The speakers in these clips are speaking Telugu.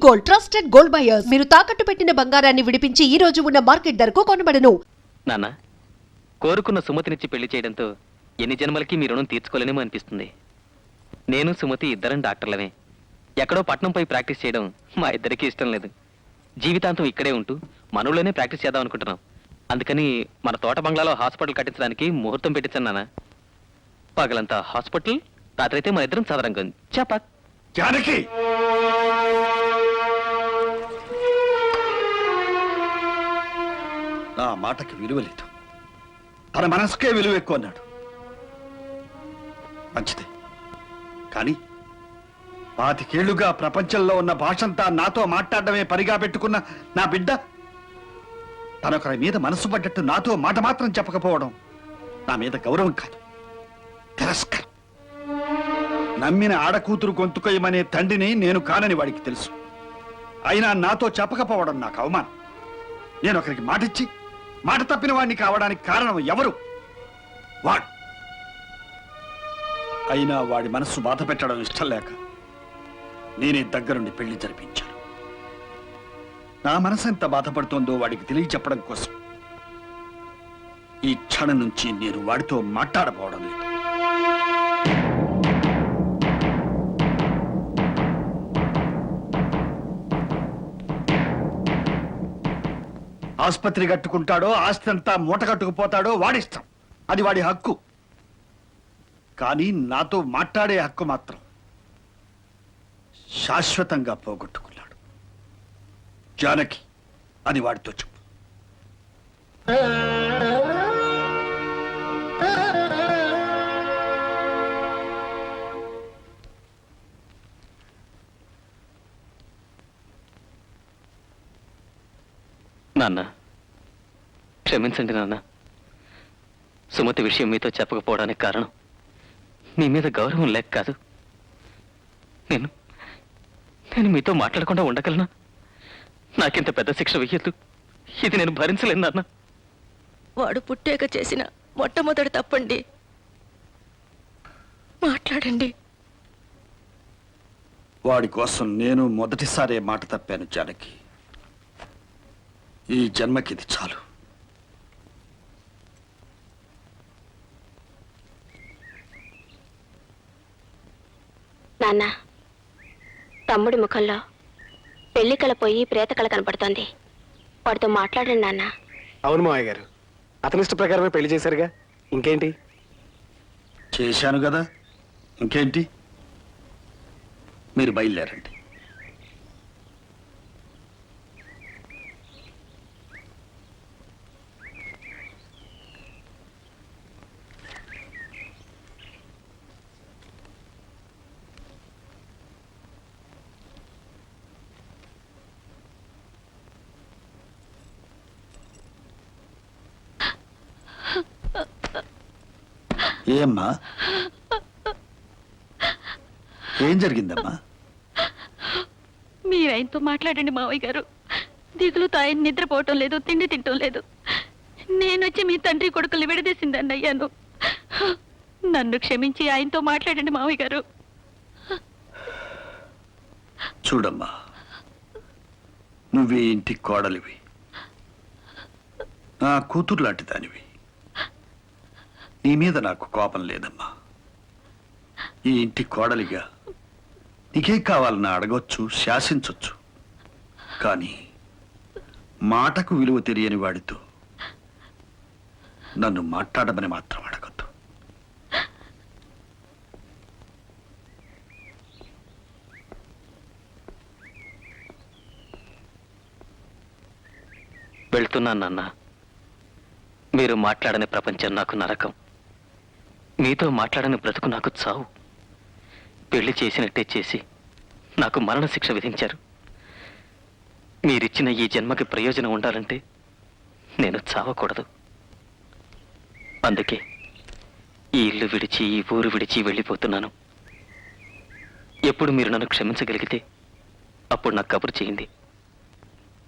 Gold, trusted gold buyers. మీరు తాకట్టు పెట్టిన బంగారాన్ని విడిపించి ఈ రోజు ఉన్న మార్కెట్ ధరకు కొనబడను. నాన్న, కోరుకున్న సుమతినిచ్చి పెళ్లి చేయడంతో ఎన్ని జన్మలకి మీ రుణం తీర్చుకోలేనేమో అనిపిస్తుంది. నేను సుమతి ఇద్దరం డాక్టర్లమే. ఎక్కడో పట్నంపై ప్రాక్టీస్ చేయడం మా ఇద్దరికీ ఇష్టం లేదు. జీవితాంతం ఇక్కడే ఉంటూ మనలోనే ప్రాక్టీస్ చేద్దాం అనుకుంటున్నాం. అందుకని మన తోట బంగ్లాలో హాస్పిటల్ కట్టించడానికి ముహూర్తం పెట్టించాను నాన్న. పగలంతా హాస్పిటల్, రాత్రైతే మన ఇద్దరం చదరంగం. చెప్ప జానకి, నా మాటకి విలువ లేదు. తన మనసుకే విలువ ఎక్కువ అన్నాడు. మంచిదే, కానీ 25 ఏళ్లుగా ప్రపంచంలో ఉన్న భాషంతా నాతో మాట్లాడడమే పనిగా పెట్టుకున్న నా బిడ్డ తనొకరి మీద మనసు పడ్డట్టు నాతో మాట మాత్రం చెప్పకపోవడం నా మీద గౌరవం కాదు, తిరస్కారం. నమ్మిన ఆడకూతురు గొంతుకొయ్యమనే తండ్రిని నేను కానని వాడికి తెలుసు. అయినా నాతో చెప్పకపోవడం నాకు అవమానం. నేను ఒకరికి మాటిచ్చి మాట తప్పిన వాడిని కావడానికి కారణం ఎవరు? వాడు. అయినా వాడి మనస్సు బాధ పెట్టడం ఇష్టం లేక నేనే దగ్గరుండి పెళ్లి జరిపించాను. నా మనసు ఎంత బాధపడుతోందో వాడికి తెలియచెప్పడం కోసం ఈ క్షణం నుంచి నేను వాడితో మాట్లాడపోవడం లేదు. ఆసుపత్రి కట్టుకుంటాడో, ఆస్తి అంతా మూట కట్టుకుపోతాడో వాడిష్టం. అది వాడి హక్కు. కానీ నాతో మాట్లాడే హక్కు మాత్రం శాశ్వతంగా పోగొట్టుకున్నాడు. జానకి, అది వాడితో చెప్పు. నాన్న, క్షమించండి నాన్న. సుమతి విషయం మీతో చెప్పకపోవడానికి కారణం మీ మీద గౌరవం లేక కాదు. నేను మీతో మాట్లాడకుండా ఉండగలనా? నాకింత పెద్ద శిక్ష వెయ్యొద్దు. ఇది నేను భరించలేను నాన్న. వాడు పుట్టాక చేసిన మొట్టమొదటి తప్పండి. మాట్లాడండి. వాడి కోసం నేను మొదటిసారే మాట తప్పాను జానకి. ఈ జన్మకిది చాలు. నాన్న, తమ్ముడి ముఖంలో పెళ్లికల పోయి ప్రేతకళ కనపడుతోంది. వాడితో మాట్లాడండి నాన్న. అవును మావయ్య గారు, అతని ఇష్ట ప్రకారమే పెళ్లి చేశారుగా, ఇంకేంటి? చేశాను కదా, ఇంకేంటి? మీరు బయలుదేరండి. ఏమ్మా, ఏం జరిగిందమ్మా? మీరు ఆయనతో మాట్లాడండి మావయ్య గారు. దిగులుతో ఆయన నిద్రపోవటం లేదు, తిండి తింటం లేదు. నేనొచ్చి మీ తండ్రి కొడుకులు విడదీసిందని అయ్యాను. నన్ను క్షమించి ఆయనతో మాట్లాడండి మావయ్య గారు. చూడమ్మా, నువ్వే ఇంటి కోడలివి, నా కూతురు లాంటి దానివి. నీ మీద నాకు కోపం లేదమ్మా. ఈ ఇంటి కోడలిగా నీకేం కావాలన్నా అడగొచ్చు, శాసించొచ్చు. కానీ మాటకు విలువ తెలియని వాడితో నన్ను మాట్లాడమని మాత్రం అడగొద్దు. వెళ్తున్నాను నాన్న. మీరు మాట్లాడని ప్రపంచం నాకు నరకం. మీతో మాట్లాడని బ్రతుకు నాకు చావు. పెళ్లి చేసినట్టే చేసి నాకు మరణశిక్ష విధించారు. మీరిచ్చిన ఈ జన్మకి ప్రయోజనం ఉండాలంటే నేను చావకూడదు. అందుకే ఈ ఇల్లు విడిచి, ఈ ఊరు విడిచి వెళ్ళిపోతున్నాను. ఎప్పుడు మీరు నన్ను క్షమించగలిగితే అప్పుడు నాకు కబురు చేయండి.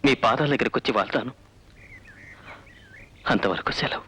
మీ పాదాల దగ్గరికి వచ్చి వాళ్తాను. అంతవరకు సెలవు.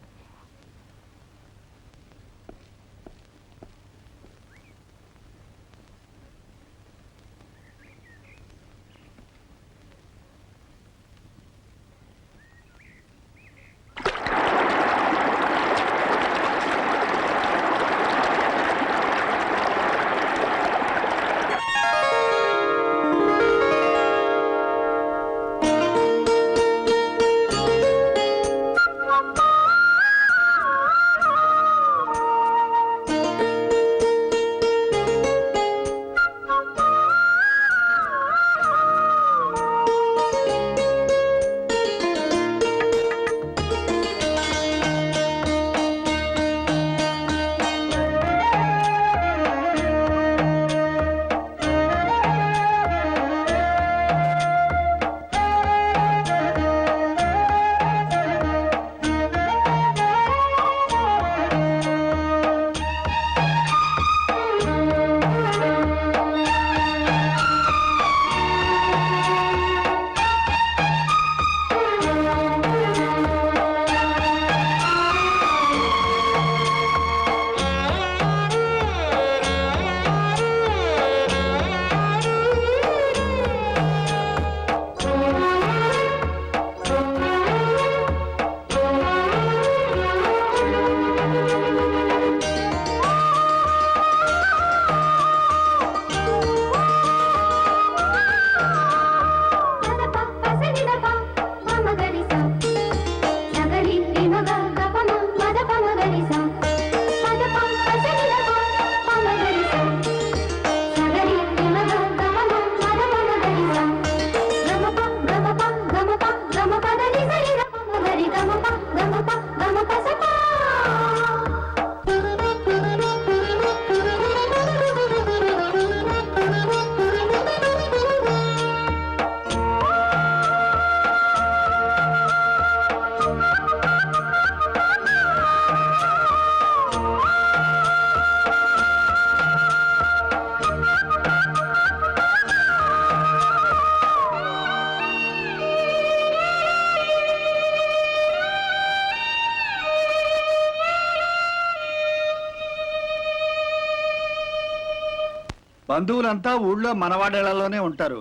బంధువులంతా ఊళ్ళో మనవాడేళ్లలోనే ఉంటారు.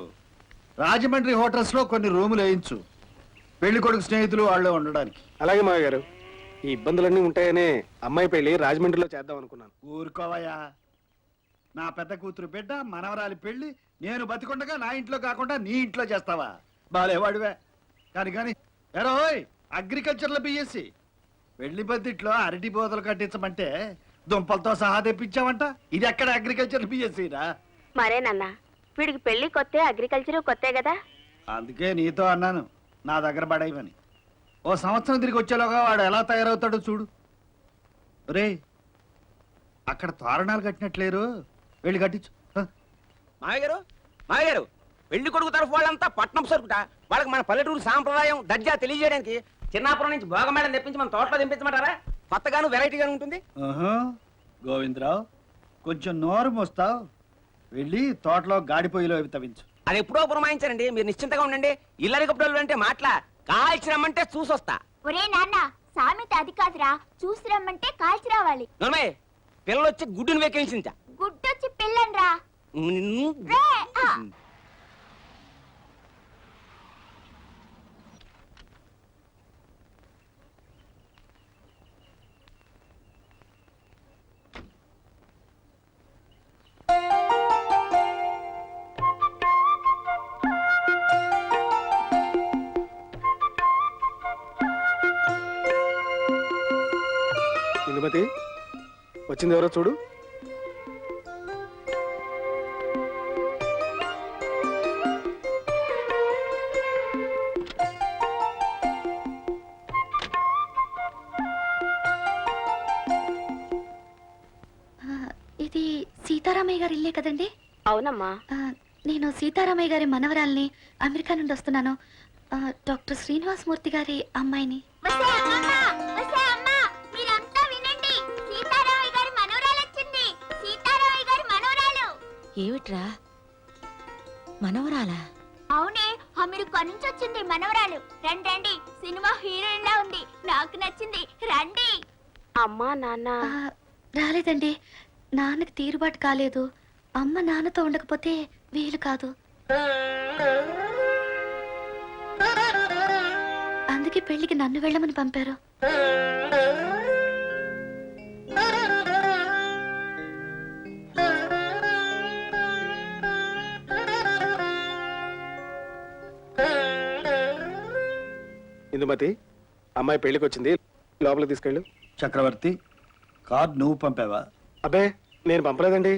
రాజమండ్రి హోటల్స్ లో కొన్ని రూములు వేయించు, పెళ్లి కొడుకు స్నేహితులు వాళ్ళు ఉండడానికి. అలాగే మావయ్య గారు. ఈ ఇబ్బందులన్నీ ఉంటాయనే అమ్మాయి పెళ్లి రాజమండ్రిలో చేద్దాం అనుకున్నాను. ఊరుకోవయ్యా, నా పెద్ద కూతురు బిడ్డ మనవరాలి పెళ్లి నేను బతికుండగా నా ఇంట్లో కాకుండా నీ ఇంట్లో చేస్తావా? బాలేవాడివే. కానీ ఎరోయ్, అగ్రికల్చర్లో బిఎస్సి పెళ్లి బద్దిట్లో అరటి బోతలు కట్టించమంటే దుంపలతో సహా తెప్పించావంట. ఇది ఎక్కడ అగ్రికల్చర్ బిఎస్సి రా? మరే నాన్న, వీడికి పెళ్లి కొత్తే, అగ్రికల్చర్ కొత్తే కదా. అందుకే నీతో అన్నాను నా దగ్గర పడేయమని. ఓ సంవత్సరం తిరిగి వచ్చేలోగా వాడు ఎలా తయారవుతాడో చూడు. రే, అక్కడ తోరణాలు కట్టినట్లేరు, వెళ్ళి కట్టించు. మావయ్య గారు, పెళ్లి కొడుకు తరఫు వాళ్ళంతా పట్నం సరుకుట. వాళ్ళకి మన పల్లెటూరు సాంప్రదాయం దర్జా తెలియజేయడానికి చిన్నాపురం నుంచి భోగమేళం తెప్పించి మన తోటలో దింపించమంటారా? కొత్తగాను వెరైటీగాను ఉంటుంది. గోవిందరావు, కొంచెం నోరు మోస్తావు. వెళ్ళి తోటలో గాడిపోయిలో అవి తవ్వించు. అది ఎప్పుడో పురమాయించారండి, మీరు నిశ్చింతగా ఉండండి. ఇల్లరి కప్పుడలు అంటే మాటలా, కాల్చిరమ్మంటే చూసొస్తా. ఒరే నాన్న, సామెత అది కాదురా, చూసి రమ్మంటే కాల్చి రావాలి. నోర్మయ్య, పిల్లలు వచ్చి గుడ్డును వెక్కించించా. గుడ్డొచ్చి పిల్లన్రా. నిన్ను ఇందుమతి, వచ్చింది ఎవరో చూడు. ఇది సీతారామయ్య గారి ఇల్లే కదండి? అవునమ్మా. నేను సీతారామయ్య గారి మనవరాల్ని, అమెరికా నుండి వస్తున్నాను. డాక్టర్ శ్రీనివాస్ మూర్తి గారి అమ్మాయిని. ఏమిట్రా మనవరాలా? అవునే, అమెరికా నుంచి వచ్చింది మనవరాలు. రండి రండి, సినిమా హీరోయిన్ లా ఉంది, నాకు నచ్చింది, రండి. అమ్మా నాన్న రాలేదండి, నాన్నకి తీరుబాటు కాలేదు. అమ్మ నాన్నతో ఉండకపోతే వీలు కాదు. అందుకే పెళ్లికి నన్ను వెళ్ళమని పంపారు. ఇందుమతి, అమ్మాయి పెళ్లికి వచ్చింది, లోపలికి తీసుకెళ్ళు. చక్రవర్తి, కార్డు నువ్వు పంపావా? అబ్బే, నేను పంపలేదండి.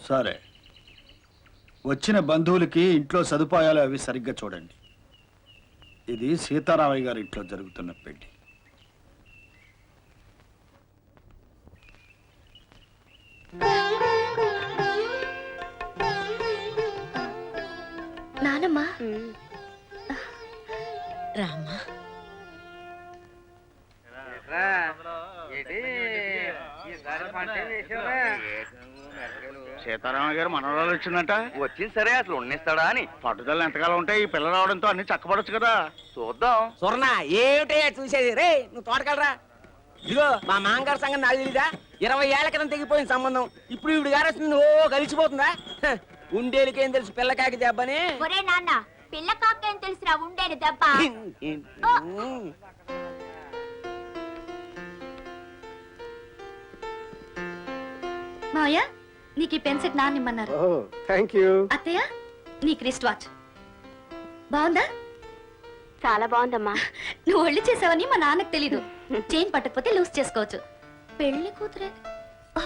సరే, వచ్చిన బంధువులకి ఇంట్లో సదుపాయాలు అవి సరిగ్గా చూడండి. ఇది సీతారామయ్య గారి ఇంట్లో జరుగుతున్న పెళ్లి. నానమ్మా, రామ్మా. సీతారామయ్య గారు మనవరాలు వచ్చిందంట. వచ్చింది సరే, అసలు ఉండేస్తాడా అని. పట్టుదల ఎంతకాలం ఉంటాయి, ఈ పిల్ల రావడంతో అన్ని చక్కబడొచ్చు కదా. చూద్దాం. సువర్ణ, ఏమిటే చూసేది? రే, నువ్వు తోటకెళ్ళరా. ఇదిగో మా మాంగారు సంగతి నాకు తెలీదా? 20 ఏళ్ల క్రితం తెగిపోయిన సంబంధం. ఇప్పుడు ఈవిడ గారు వస్తుంది, ఓ కలిసిపోతుందా? ఉండేలికేం తెలుసు పిల్లకాకి దెబ్బని. ఒరే నాన్న, పిల్ల కాకేం తెలుసురా ఉండేది దెబ్బ. మావయ్య, నీకు ఈ పెన్సెట్ నాన్న ఇమ్మన్నారు. ఓ, థ్యాంక్ యూ. అత్తయ్య, నీకు రిస్ట్ వాచ్ బాగుందా? చాలా బాగుందమ్మా. నువ్వు ఒళ్ళు చేసావని మా నాన్నకు తెలీదు. చైన్ పట్టకపోతే లూజ్ చేసుకోవచ్చు. పెళ్లి కూతురే. ఓ,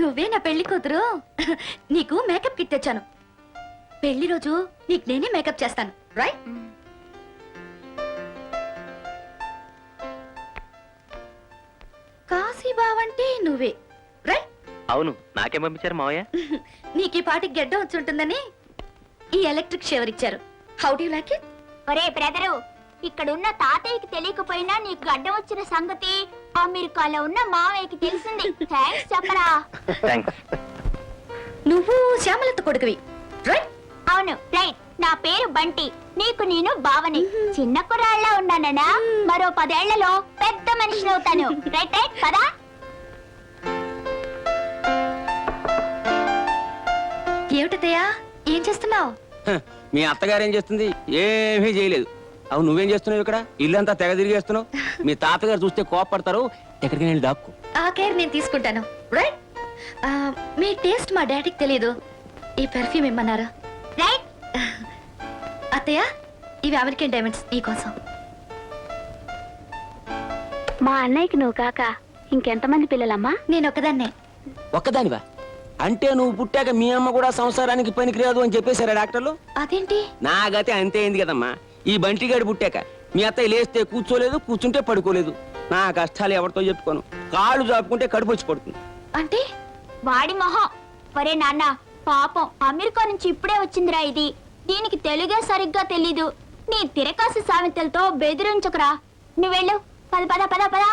నువ్వే నా పెళ్లి కూతురు. నీకు మేకప్ కిట్ తెచ్చాను. పెళ్లి రోజు నీకు నేనే మేకప్ చేస్తాను, రైట్? కాశీ బావంటే నువ్వే, రైట్? అవును, నాకేం పంపించారు మావయ్య? నీకు ఈ పాటికి గెడ్డ వచ్చి ఉంటుందని ఈ ఎలక్ట్రిక్ షవర్ ఇచ్చారు. How do you like it? ఒరే బ్రదరు, ఇక్కడున్న తాతయ్యకి తెలియకపోయినా నీకు గడ్డం వచ్చిన సంగతి అమెరికాలో ఉన్న మావయ్యకి తెలిసింది. థ్యాంక్స్ చెప్పరా. థ్యాంక్స్. నువ్వు శ్యామలత కొడుకువి, రైట్? అవును, రైట్. నా పేరు బంటి, నీకు నేను బావని. చిన్న కుర్రాళ్ళ ఉన్నానన్నా, మరో 10 ఏళ్లలో పెద్ద మనిషిని అవుతాను. రైట్ రైట్ కదా. ఏమిటతయ్యా ఏం చేస్తున్నావు? మీ అత్తగారు ఏం చేస్తుంది? ఏమీ చేయలేదు. అవును, నువ్వేం చేస్తున్నావు ఇక్కడ? ఇల్లంతా తెగ తిరిగేస్తున్నావు. మీ తాతగారు చూస్తే కోపడతారు. ఎక్కడికి వెళ్ళి దాక్కు. ఆ కేర్ నేను తీసుకుంటాను. రైట్? మీ టేస్ట్ మా డాడీకి తెలియదు. ఈ పెర్ఫ్యూమ్ ఇమ్మన్నారు. రైట్. అత్తయ్య, ఇవి అమెరికన్ డైమండ్స్ నీకోసం. మా అన్నయ్యకి నువ్వు కాక ఇంకెంతమంది పిల్లలమ్మా? నేను ఒకదాన్నే. ఒక్కదానివా? అంటే నువ్వు పుట్టాక మీ అమ్మ కూడా సంసారానికి పనికిరాదు అని చెప్పేశారా డాక్టర్లు? అదేంటి? నా గతే అంతే అయింది కదమ్మా. ఈ బంటిగాడు పుట్టాక మీ అత్తయ్య లేస్తే కూర్చోలేదు, కూర్చుంటే పడుకోలేదు. నా కష్టాలు ఎవరితో చెప్పుకోను. కాళ్ళు చాపుకుంటే కడుపు వచ్చి పడుతుంది. అంటే వాడి మొహం. ఒరే నాన్న, పాపం అమెరికా నుంచి ఇప్పుడే వచ్చిందిరా ఇది. దీనికి తెలుగే సరిగ్గా తెలీదు. నీ తిరకాసి సామెతలతో బెదిరించకురా. నువ్వు వెళ్ళు. పద పద పద పద.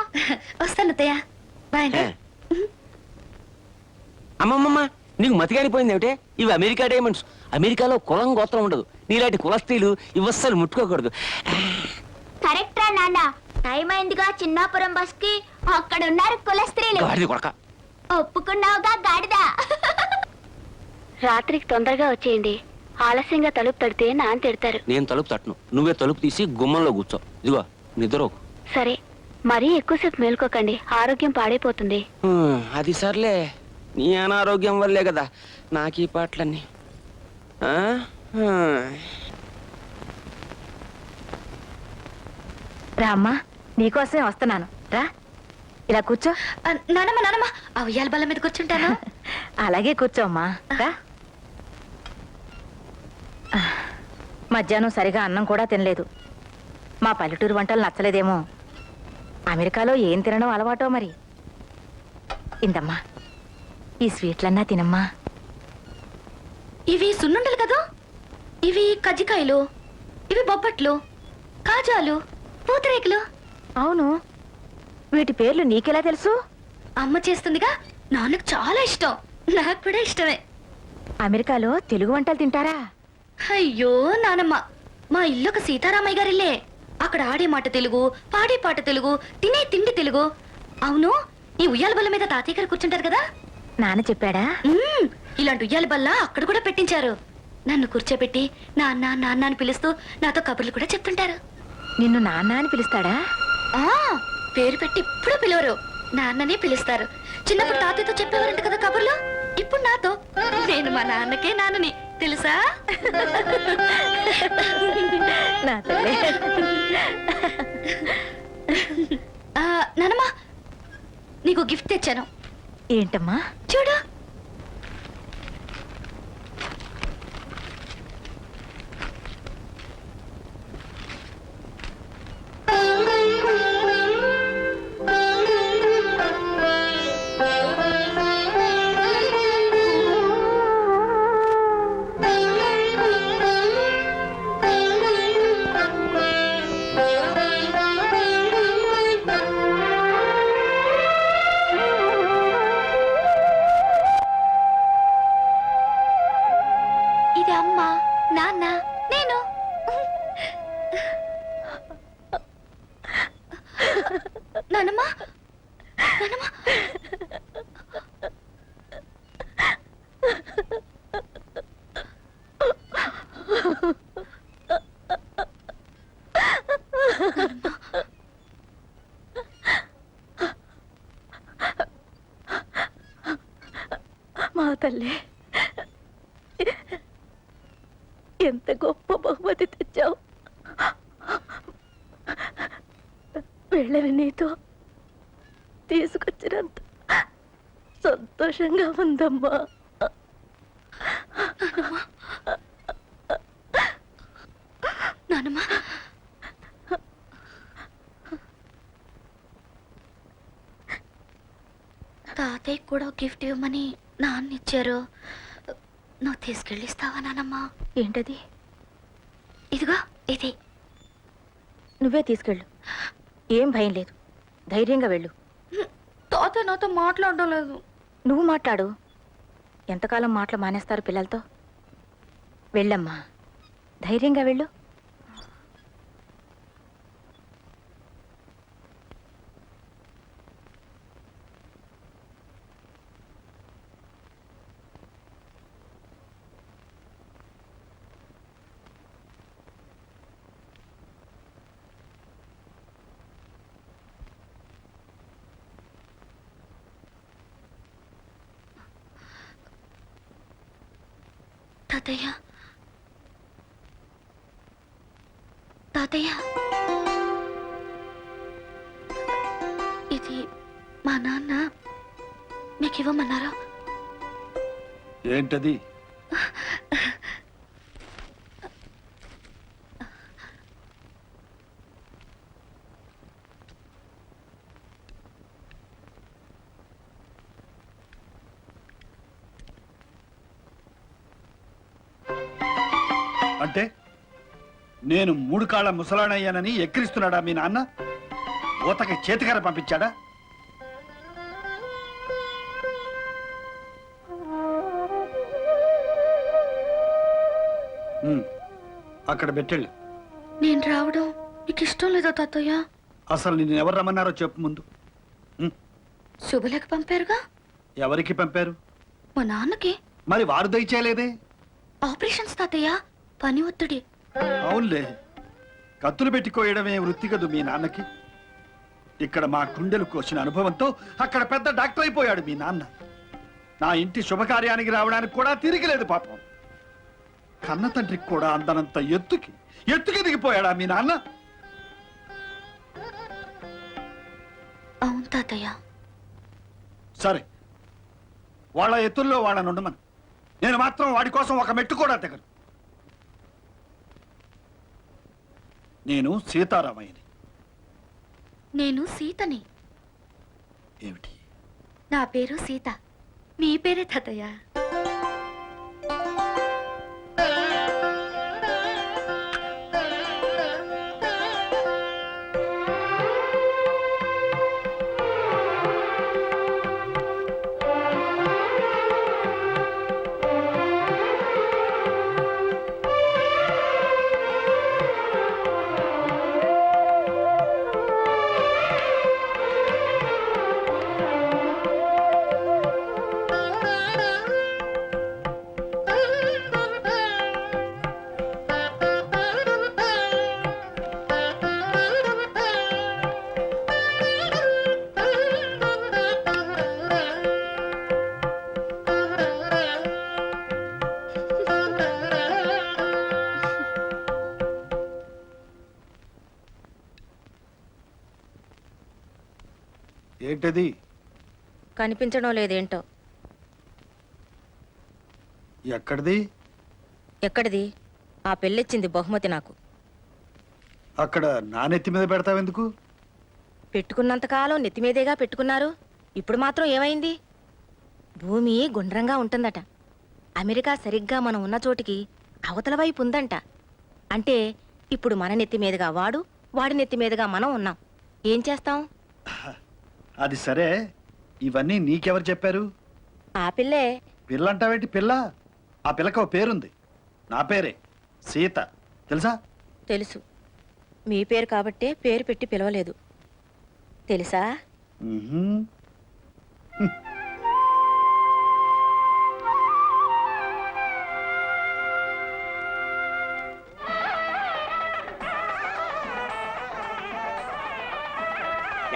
వస్తాను అత్తయ్య. బాయ్ అండి. అమ్మమ్మమ్మ, నీకు మతిగానిపోయింది ఏమిటే? ఇవి అమెరికా డైమండ్స్. అమెరికాలో కులం గోత్రం ఉండదు. నీలాంటి కుల స్త్రీలు ఇవస్సలు ముట్టుకోకూడదు. కరెక్ట్ రా నాన్న. టైం అయిందిగా చిన్నాపురం బస్ కి. అక్కడ ఉన్నారు కుల స్త్రీలు. గాడిద కొడక. ఒప్పుకున్నావుగా గాడిదా. రాత్రికి తొందరగా వచ్చేయండి. ఆలస్యంగా తలుపు తడితే నాన్న తిడతారు. నేను తలుపు తట్టను. నువ్వే తలుపు తీసి గుమ్మంలో కూర్చో. ఇదిగో నిద్రకు. సరే, మరీ ఎక్కువసేపు మేల్కోకండి. ఆరోగ్యం పాడైపోతుంది. అది సర్లే. నీ అనారోగ్యం వల్లే కదా నాకు ఈ పాటలన్నీ. రామ్మా, నీకోసమే వస్తున్నాను. రా, ఇలా కూర్చో. నానమ్మ నానమ్మ, ఆ ఉయ్యాల బల్ల మీద కూర్చుంటాను. అలాగే కూర్చోమ్మా. రా. మధ్యాహ్నం సరిగా అన్నం కూడా తినలేదు. మా పల్లెటూరు వంటలు నచ్చలేదేమో. అమెరికాలో ఏం తినడం అలవాటో మరి. ఇందమ్మా, ఈ స్వీట్లన్నా తినమ్మా. ఇవి సున్నుండలు కదా? ఇవి కజ్జికాయలు, ఇవి బొబ్బట్లు, కాజాలు, పూతరేకులు. అవును, వీటి పేర్లు నీకెలా తెలుసు? అమ్మ చేస్తుందిగా. నాన్నకు చాలా ఇష్టం. నాకు కూడా ఇష్టమే. అమెరికాలో తెలుగు వంటలు తింటారా? అయ్యో నానమ్మ, మా ఇల్లు ఒక సీతారామయ్య గారిల్లే. అక్కడ ఆడే మాట తెలుగు, పాడే పాట తెలుగు, తినే తిండి తెలుగు. అవును, ఈ ఉయ్యాల బల్ల మీద తాతయ్య గారు కూర్చుంటారు కదా? నాన్న చెప్పాడా? ఇలాంటి ఉయ్యాల బల్ల అక్కడ కూడా పెట్టించారు. నన్ను కూర్చోబెట్టి నాన్న నాన్న అని పిలుస్తూ నాతో కబుర్లు కూడా చెప్తుంటారు. నిన్ను నాన్న అని పిలుస్తాడా? ఆ పేరు పెట్టి ఇప్పుడు పిలవరు, నాన్ననే పిలుస్తారు. చిన్నప్పుడు తాతయ్యతో చెప్పేవారంట కదా కబుర్లు. ఇప్పుడు నాతో. నేను మా నాన్నకే నాన్నని, తెలుసా? నా తల్లి. నానమ్మా, నీకు గిఫ్ట్ తెచ్చాను. ఏంటమ్మా? చూడు. ఇది అమ్మ, నాన్న, నేను. నానమ్మా, నానమ్మా. మా తల్లి, ఎంత గొప్ప బహుమతి తెచ్చావు. వెళ్ళని నీతో తీసుకొచ్చినంత సంతోషంగా ఉందమ్మా. నానమ్మా, తాతయ్య కూడా గిఫ్ట్ ఇవ్వమని నాన్న ఇచ్చారు. నువ్వు తీసుకెళ్ళిస్తావా నానమ్మా? ఏంటది? ఇదిగో ఇది. నువ్వే తీసుకెళ్ళు. ఏం భయం లేదు, ధైర్యంగా వెళ్ళు. తాతయ్య నాతో మాట్లాడడం లేదు. నువ్వు మాట్లాడు. ఎంతకాలం మాటలు మానేస్తారు పిల్లలతో? వెళ్ళమ్మా, ధైర్యంగా వెళ్ళు. తాతయ్య తాతయ్య ఇది మా నాన్న మీకు ఇవ్వమన్నారా? ఏంటది? అంటే నేను 3 కాళ్ళ ముసలాడయ్యానని ఎక్కిరిస్తున్నాడా మీ నాన్న? ఊతకి చేతికర పంపించాడా? అక్కడ పెట్టెళ్ళు. నేను రావడం నీకు ఇష్టం లేదా తాతయ్య? అసలు నిన్ను ఎవరు రమ్మన్నారో చెప్పు ముందు. శుభలేఖ పంపారుగా. ఎవరికి పంపారు? మా నాన్నకి. మరి వారు దయచేయలేదే? ఆపరేషన్స్ తాతయ్య, పని ఒత్తిడి. అవునులే, కత్తులు పెట్టుకోయడమే వృత్తి కదూ మీ నాన్నకి. ఇక్కడ మా గుండెలు కోసిన అనుభవంతో అక్కడ పెద్ద డాక్టర్ అయిపోయాడు మీ నాన్న. నా ఇంటి శుభకార్యానికి రావడానికి కూడా తిరిగిలేదు పాపం. కన్న తండ్రికి కూడా అందనంత ఎత్తుకి దిగిపోయాడా మీ నాన్న? అవును తాతయ్య. సరే, వాళ్ళ ఎత్తుల్లో వాళ్ళని ఉండమని. నేను మాత్రం వాడి కోసం ఒక మెట్టు కూడా తెగను. నేను సీతారామయ్యని. నేను సీతని. ఏమిటి? నా పేరు సీత. మీ పేరే తాతయ్య. ఏంటది? కనిపించడం లేదేంటో. ఎక్కడిది? ఎక్కడిది? ఆ పెళ్ళిచ్చింది బహుమతి నాకు. అక్కడ నా నెత్తి మీద పెడతావెందుకు? పెట్టుకున్నంతకాలం నెత్తిమీదేగా పెట్టుకున్నారు. ఇప్పుడు మాత్రం ఏమైంది? భూమి గుండ్రంగా ఉంటుందట. అమెరికా సరిగ్గా మనం ఉన్న చోటికి అవతల వైపు ఉందంట. అంటే ఇప్పుడు మన నెత్తి మీదుగా వాడు, వాడి నెత్తి మీదుగా మనం ఉన్నాం. ఏం చేస్తాం? అది సరే, ఇవన్నీ నీకెవరు చెప్పారు? ఆ పిల్లే. పిల్ల అంటావేంటి? పిల్ల? ఆ పిల్లకి ఓ పేరుంది. నా పేరే సీత, తెలుసా? తెలుసు. మీ పేరు కాబట్టే పేరు పెట్టి పిలవలేదు. తెలుసా? ఉహుం.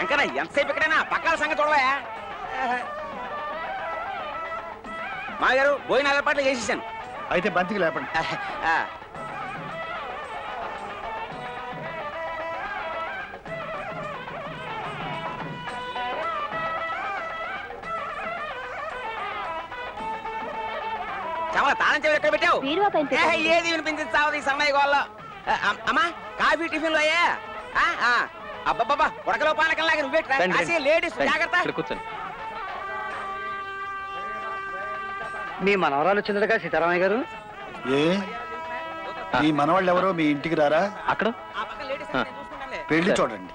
ఎంకన్నా ఎంతసేపు ఇక్కడైనా పక్కల సంగతి చూడవా? మా గారు భోజనాల పాటలు చేసేసాను. అయితే బంతికి లేపండి. చవల తాళం చెవి ఎక్కడ పెట్టావు? ఏది వినిపించావు ఈ సమయ గోల్లో? అమ్మా, కాఫీ టిఫిన్లు అయ్యా? అబ్బబ్బబ్బా, ఉడకలో పానకంలాగా నువ్వేట్రా? లేడీస్ జాగ్రత్త. కూర్చోండి. మీ మనవరాలు వచ్చిందటగా సీతారామయ్య గారు. ఏ, మీ మనవాళ్ళు ఎవరో మీ ఇంటికి రారా? అక్కడ ఆ పక్క లేడీస్ ఆ. నేను చూసుకుంటానులే. పెళ్లి చూడండి.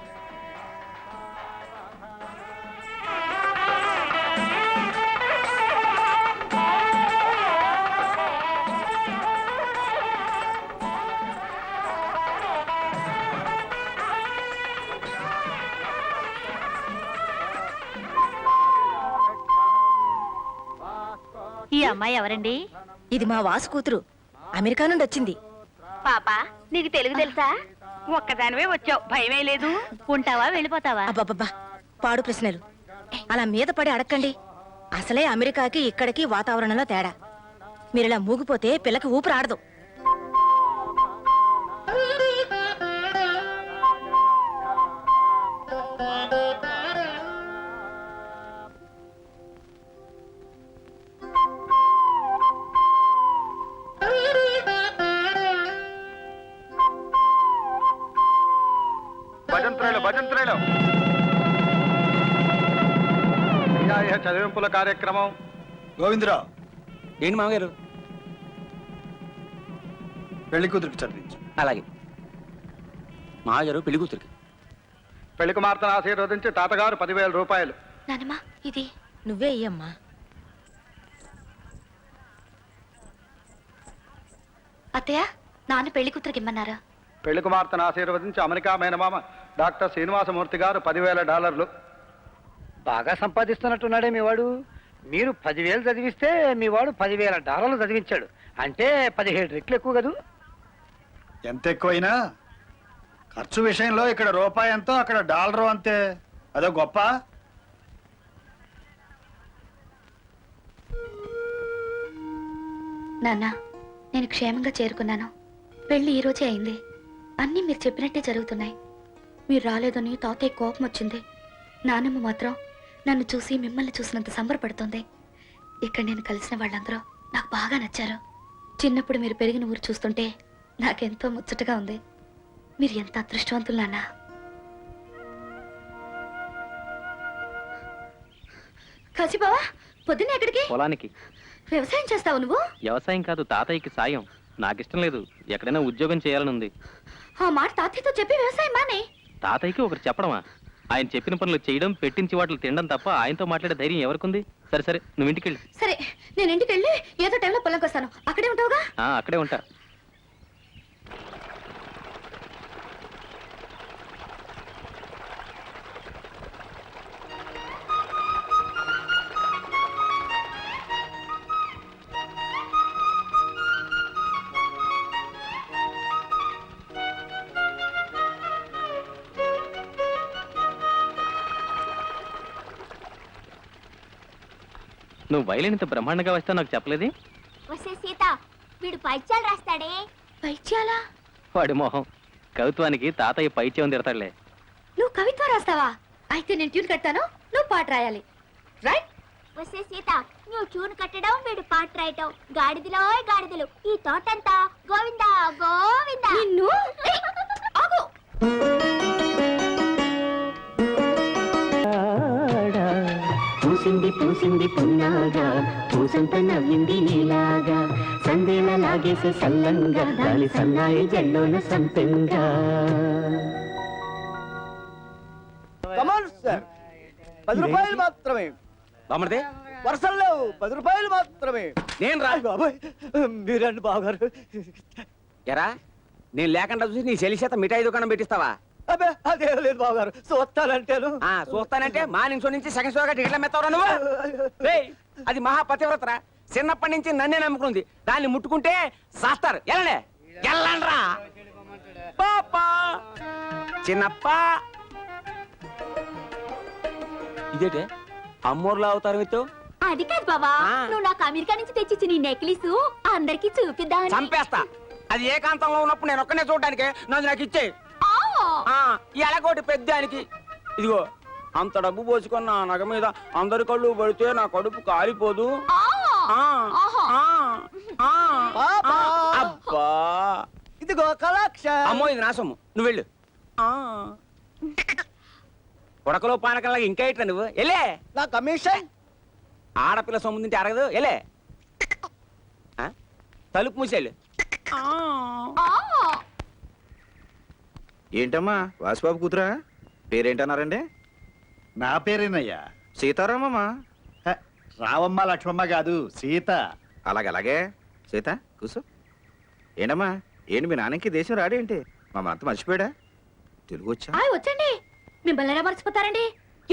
ఈ అమ్మాయి ఎవరండి? ఇది మా వాసు కూతురు. అమెరికా నుండి వచ్చింది. పాపా, నీకు తెలుగు తెలుసా? ఒక్కదానివే వచ్చావు, భయమే లేదు. ఉంటావా వెళ్ళిపోతావా? అబ్బబ్బబ్బా, పాడు ప్రశ్నలు. అలా మీద పడి అడక్కండి. అసలే అమెరికాకి ఇక్కడికి వాతావరణంలో తేడా. మీరిలా మూగిపోతే పిల్లకి ఊపిరి ఆడదు. భజంత్రేలు చదివింపుల కార్యక్రమం. గోవిందరావు, ఏంటి మామగారు? పెళ్లి కూతురికి చదివించు. అలాగే మామగారు, పెళ్లి కూతురికి. పెళ్లి కుమార్తెను ఆశీర్వదించి తాతగారు 10,000 రూపాయలు. నానమ్మ ఇది నువ్వే ఇయ్యమ్మా. అత్తయ్య, నాన్న పెళ్లి కూతురికి ఇమ్మన్నారా? పెళ్లి కుమార్తెను ఆశీర్వదించి అమెరికా మేనమామ డాక్టర్ శ్రీనివాసమూర్తి గారు $10,000. బాగా సంపాదిస్తున్నట్టున్నాడే మీ వాడు. మీరు 10,000 చదివిస్తే మీ వాడు $10,000 చదివించాడు. అంటే 17 రెట్లు ఎక్కువ కదూ. ఎంత ఎక్కువైనా ఖర్చు విషయంలో ఇక్కడ రూపాయి ఎంతో అక్కడ డాలరు అంతే. అదో గొప్ప. నాన్న, నేను క్షేమంగా చేరుకున్నాను. పెళ్లి ఈ రోజే అయింది. అన్నీ మీరు చెప్పినట్టే జరుగుతున్నాయి. మీరు రాలేదని తాతయ్య కోపం వచ్చింది. నానమ్మ మాత్రం నన్ను చూసి మిమ్మల్ని చూసినంత సంబరపడుతుంది. ఇక్కడ నేను కలిసిన వాళ్ళందరూ నాకు బాగా నచ్చారు. చిన్నప్పుడు మీరు పెరిగిన ఊరు చూస్తుంటే నాకెంతో ముచ్చటగా ఉంది. మీరు ఎంత అదృష్టవంతులు నాన్న. కాశీబావా, పొద్దున్న ఎక్కడికి? పొలానికి. వ్యవసాయం చేస్తావు నువ్వు? వ్యవసాయం కాదు, తాతయ్యకి సాయం. నాకిష్టం లేదు, ఎక్కడైనా ఉద్యోగం చేయాలనుంది. ఆ మాట తాతయ్యతో చెప్పి వ్యవసాయం మానే. తాతయ్యకి ఒకటి చెప్పడమా? ఆయన చెప్పిన పనులు చేయడం, పెట్టించి వాటిని తినడం తప్ప ఆయనతో మాట్లాడే ధైర్యం ఎవరికుంది? సరే సరే, నువ్వు ఇంటికి వెళ్ళి. సరే, నేను ఇంటికి వెళ్ళి ఏదో టైంలో పొలంకి వస్తాను. అక్కడే ఉంటావుగా? అక్కడే ఉంటా. నువ్వు వైలిన్ ఇంత బ్రహ్మాండంగా వస్తావు నాకు చెప్పలేది. వస్తే సీత, వీడు పైత్యాలు రాస్తాడే. పైత్యాలా? వాడి మొహం. కవిత్వానికి తాతయ్య పైత్యం తిడతాడులే. నువ్వు కవిత్వం రాస్తావా? అయితే నేను ట్యూన్ కట్టాను, నువ్వు పాట రాయాలి. రైట్? వస్తే సీత, నువ్వు ట్యూన్ కట్టడం, వీడు పాట రాయటం. గాడిదలో గాడిదలు ఈ తోటంతా గోవిందా గోవిందా. నిన్ను ఆగు. పూసింది పూసింది పున్నాగా, పూసంత నవ్వింది నీలాగా, సందేళ లాగేసే సల్లంగా, గాలి సన్నాయి జల్లోన సంపెంగా. సార్, 10 రూపాయలు మాత్రమే. బామర్దే, వర్షం లేవు, 10 రూపాయలు మాత్రమే. నేను రా. బాబాయ్, మీరండి బావగారు. ఎరా, నేను లేకుండా చూసి నీ చెల్లి చేత మిఠాయి దుకాణం పెట్టిస్తావా? అబ్బే, అదేం లేదు బావగారు. చూస్తానంటేను. చూస్తానంటే మా నిమిషం నుంచి సెకండ్ షోగా టికెట్ల మెత్తవరా నువ్వు? రేయ్, అది మహాపతివ్రతరా. చిన్నప్పటి నుంచి నన్నే నమ్ముకుంది. దాన్ని ముట్టుకుంటే సాస్తారు. ఎలానే ఎల్లండ్రా పాపా చిన్నప్ప. ఇదేటే అమ్మోర్లా అవుతారు మీతో? అది కాదు బాబా, నువ్వు నాకు అమెరికా నుంచి తెచ్చిచ్చి నీ నెక్లెస్ అందరికి చూపిద్దామని. చంపేస్తా. అది ఏకాంతంలో ఉన్నప్పుడు నేను ఒక్కనే చూడడానికి నాకు ఇచ్చే. ఎలాగోటి పెద్దానికి. ఇదిగో, అంత డబ్బు పోసుకున్న నగ మీద అందరి కళ్ళు పడితే నా కడుపు కాలిపోదు. అబ్బా, ఇదిగో కలాక్ష. అమ్మో, ఇది నా సొమ్ము. నువ్వు వెళ్ళు. ఉడకలో పానకల్లాగా ఇంకా ఇట్లా నువ్వు వెళ్ళే. నా కమిషన్. ఆడపిల్ల సొమ్ము తింటే అరగదు. వెళ్ళే. తలుపు మూసేళ్ళు. ఏంటమ్మా, వాసుబాబు కూతురా? పేరేంటన్నారండి? నా పేరేనయ్యా. సీతారామమ్మా. రావమ్మ లక్ష్మమ్మ కాదు, సీత. అలాగే సీత, కూర్చో. ఏంటమ్మా, ఏంటి మీ నాన్నకి దేశం రాడేంటి? మమ్మల్ని అంత మర్చిపోయాడా? తెలుగు వచ్చా? వచ్చండి. మిమ్మల్ని ఎలా మర్చిపోతారండి?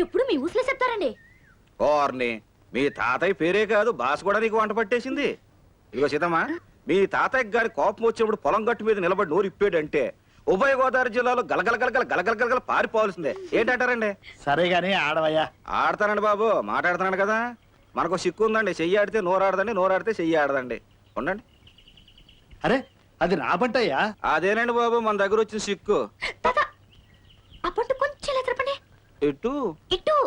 ఎప్పుడు మీ ఊసులే చెప్తారండి. ఓర్ని, మీ తాతయ్య పేరే కాదు, భాష కూడా నీకు వంట పట్టేసింది. ఇదిగో సీతమ్మా, మీ తాతయ్య గారి కోపం వచ్చినప్పుడు పొలం గట్టు మీద నిలబడి నోరు ఇప్పాడంటే ఉభయ గోదావరి జిల్లాలో గలగల పారిపోవాల్సిందే. ఏంటంటారండి? సరే గానీ ఆడవయ్యా. ఆడతానండి బాబు, మాట్లాడుతున్నాను కదా. మనకు సిక్కు ఉందండి. చెయ్యి ఆడితే నోరాడదండి, నోరాడితే చెయ్యి ఆడదండి. ఉండండి. అరే అది నా బంటయ్యా. అదేనండి బాబు మన దగ్గర వచ్చిన సిక్కు. తాత అప్పుడు కొంచెం ఎదురుపండి. ఎటు? ఇటు.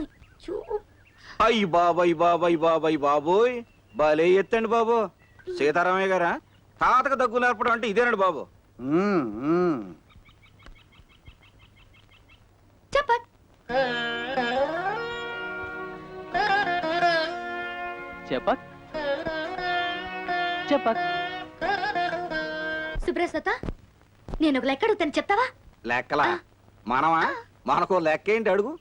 అయ్యో. అయ్యి బాబాయ్ బాబాయ్ బాబాయ్ బాబోయ్, భలే ఎత్తండి బాబు. సీతారామయ్య గారా, తాతకు దగ్గు నేర్పడం అంటే ఇదేనండి బాబు. చెప్పక్. చెప్పక్ చెప్పక్. సుబ్రస్ తాత, నేను ఒక లెక్క అడుగుతాను, చెప్తావా? లెక్కలా? మనమా? మనకో లెక్క ఏంటి అడుగు.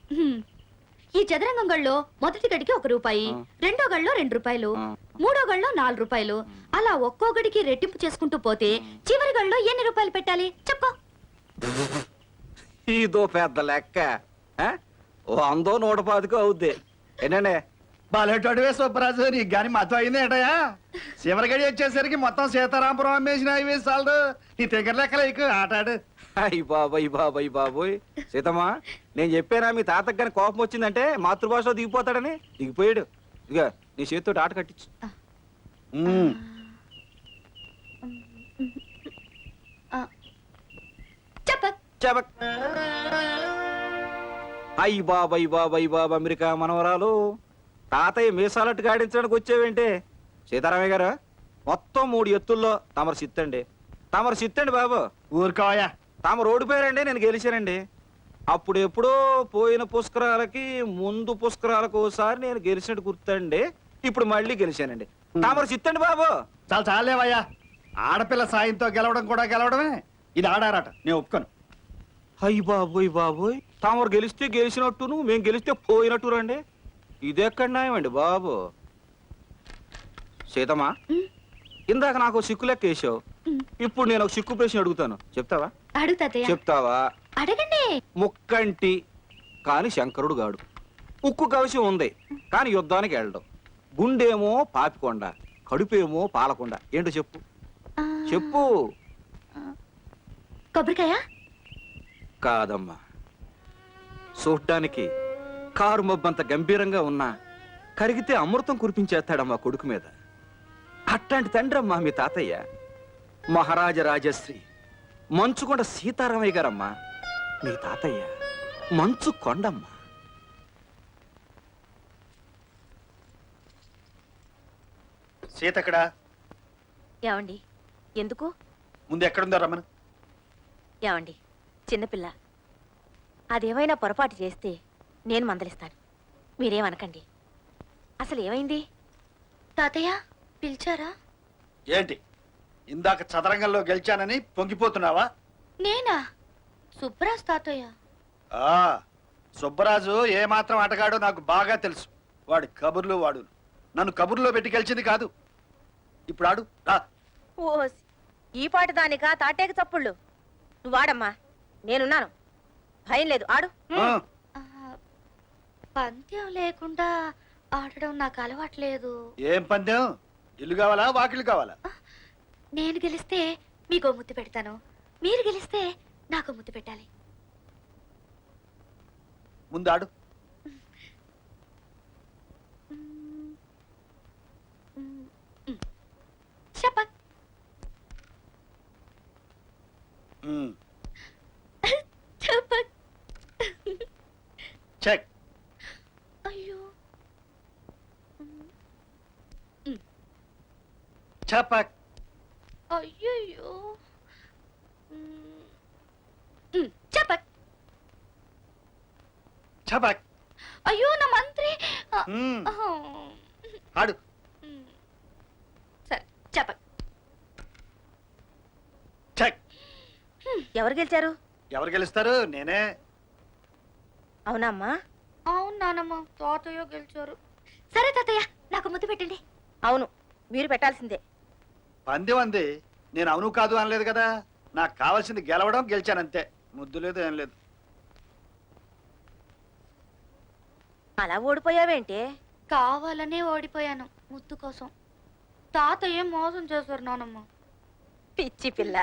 ఈ చదరంగం గళ్ళలో మొదటి గడికి 1 రూపాయి, రెండో గళ్ళలో 2 రూపాయలు, మూడో గళ్ళలో 4 రూపాయలు, అలా ఒక్కో గడికి రెట్టింపు చేసుకుంటూ పోతే చివరి గళ్ళలో ఎన్ని రూపాయలు పెట్టాలి చెప్పు. ఇదో పెద్ద లెక్క. 100 110 అవుద్ది. ఏంటండి? బాలేటోడివే సుబ్బరాజు, నీకు గాని మతం అయింది ఏంటయ్యా? శివరగడి వచ్చేసరికి మొత్తం సీతారాంపురం అమ్మేసిన అవి చాలు. నీ దగ్గర లెక్కలు ఆటాడు. అయ్యి బాబాయ్ బాబాయ్ బాబోయ్. సీతమ్మా, నేను చెప్పానా మీ తాతకు గాని కోపం వచ్చిందంటే మాతృభాషలో దిగిపోతాడని? దిగిపోయాడు. ఇక నీ చేతితో ఆట కట్టించు. చెప్పక్. చెప్పక్. అయ్యి బాబాయ్ బాబాయ్ బాబా, అమెరికా మనవరాలు తాతయ్య మీసాలట్టు గాడించడానికి వచ్చేవేంటే? సీతారామయ్య గారు, మొత్తం 3 ఎత్తుల్లో తమరు సిత్తండి. తమరు సిత్తండి బాబు. ఊరుకోయా. తమరు ఓడిపోయారండి, నేను గెలిచానండి. అప్పుడు ఎప్పుడో పోయిన పుష్కరాలకి ముందు పుష్కరాలకు ఒకసారి నేను గెలిచినట్టు గుర్తండి. ఇప్పుడు మళ్ళీ గెలిచానండి. తమరు సిత్తండి బాబు. చాలా చాలేవయ్యా. ఆడపిల్ల సాయంతో గెలవడం కూడా గెలవడమే. ఇది ఆడారట, నేను ఒప్పుకోను. అయ్యి బాబోయ్ బాబోయ్, తమరు గెలిస్తే గెలిచినట్టును, మేము గెలిస్తే పోయినట్టు రండి. ఇదెక్కడ న్యాయమండి బాబు. సీతమ్మా, ఇందాక నాకు సిక్కు లెక్క వేసావు. ఇప్పుడు నేను ఒక సిక్కు ప్రశ్న అడుగుతాను, చెప్తావా? అడుగు తాతయ్య. చెప్తావా? అడగండి. ముక్కంటి కాని శంకరుడు గాడు, ఉక్కు కవచం ఉంది కాని యుద్ధానికి వెళ్ళడం, గుండేమో పాపికొండ, కడుపేమో పాలకొండ. ఏంటో చెప్పు. చెప్పు. కొబ్బరికాయ? కాదమ్మా. చూడ్డానికి కారు మబ్బంత గంభీరంగా ఉన్నా కరిగితే అమృతం కురిపించేస్తాడమ్మా కొడుకు మీద. అట్లాంటి తండ్రి అమ్మా మీ తాతయ్య. మహారాజ రాజశ్రీ మంచుకొండ సీతారామయ్య గారమ్మా మీ తాతయ్య. మంచు కొండమ్మా. సీత ఎక్కడా? ఏమండి, ఎందుకు? ముందు ఎక్కడుందో రమ్మను. ఏమండి, చిన్నపిల్ల అదేమైనా పొరపాటు చేస్తే నేను మందలిస్తాను, మీరేమనకండి. అసలు ఏమైంది? తాతయ్య పిలిచారా? ఏంటి, ఇందాక చదరంగంలో గెలిచానని పొంగిపోతున్నావా? నేనా? సుబ్రాజ్ తాతయ్య. ఆ సుబ్బరాజు ఏమాత్రం ఆటగాడో నాకు బాగా తెలుసు. వాడి కబుర్లు వాడు. నన్ను కబుర్లో పెట్టి గెలిచింది కాదు. ఇప్పుడు ఆడు రా. ఓస్, ఈ పాటి దానికా తాటేకి చప్పుళ్ళు? నువ్వు ఆడమ్మా, నేనున్నాను, భయం లేదు, ఆడు. పంత్యం లేకుండా ఆడడం నాకు అలవాట్లేదు. ఏం పందెం? ఇల్లు కావాలా వాకిలు కావాలా? నేను గెలిస్తే మీకో ముద్దు పెడతాను, మీరు గెలిస్తే నాకు ముద్దు పెట్టాలి. ముందు ఆడు. చెప్పక్. చెప్పక్. చెక్. అయ్యో. చెప్పక్. అయ్యయ్యో. చెప్పక్. చెప్పక్. అయ్యో నా మంత్రి. ఆడు. సరే చెప్పక్. చెక్. ఎవరు గెలిచారు? ఎవరు గెలుస్తారు? నేనే. అవునమ్మా? అవును నానమ్మ, తాతయ్య గెలిచారు. సరే తాతయ్య, నాకు ముద్దు పెట్టండి. అవును, మీరు పెట్టాల్సిందే. పందెం అంది, నేను అవును కాదు అనలేదు కదా. నాకు కావాల్సింది గెలవడం, గెలిచానంతే. ముద్దు లేదు, ఏం లేదు. అలా ఓడిపోయావేంటే? కావాలనే ఓడిపోయాను ముద్దు కోసం. తాతయ్య మోసం చేశారు నానమ్మ. పిచ్చి పిల్ల.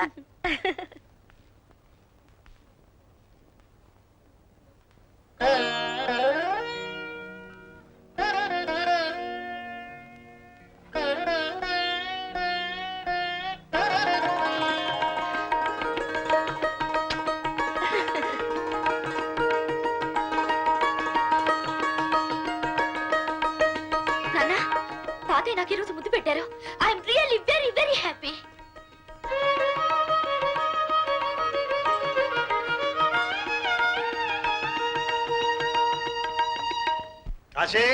తాతయ్య నాకు ఈరోజు ముద్దు పెట్టారు. I'm really very very happy. Kashi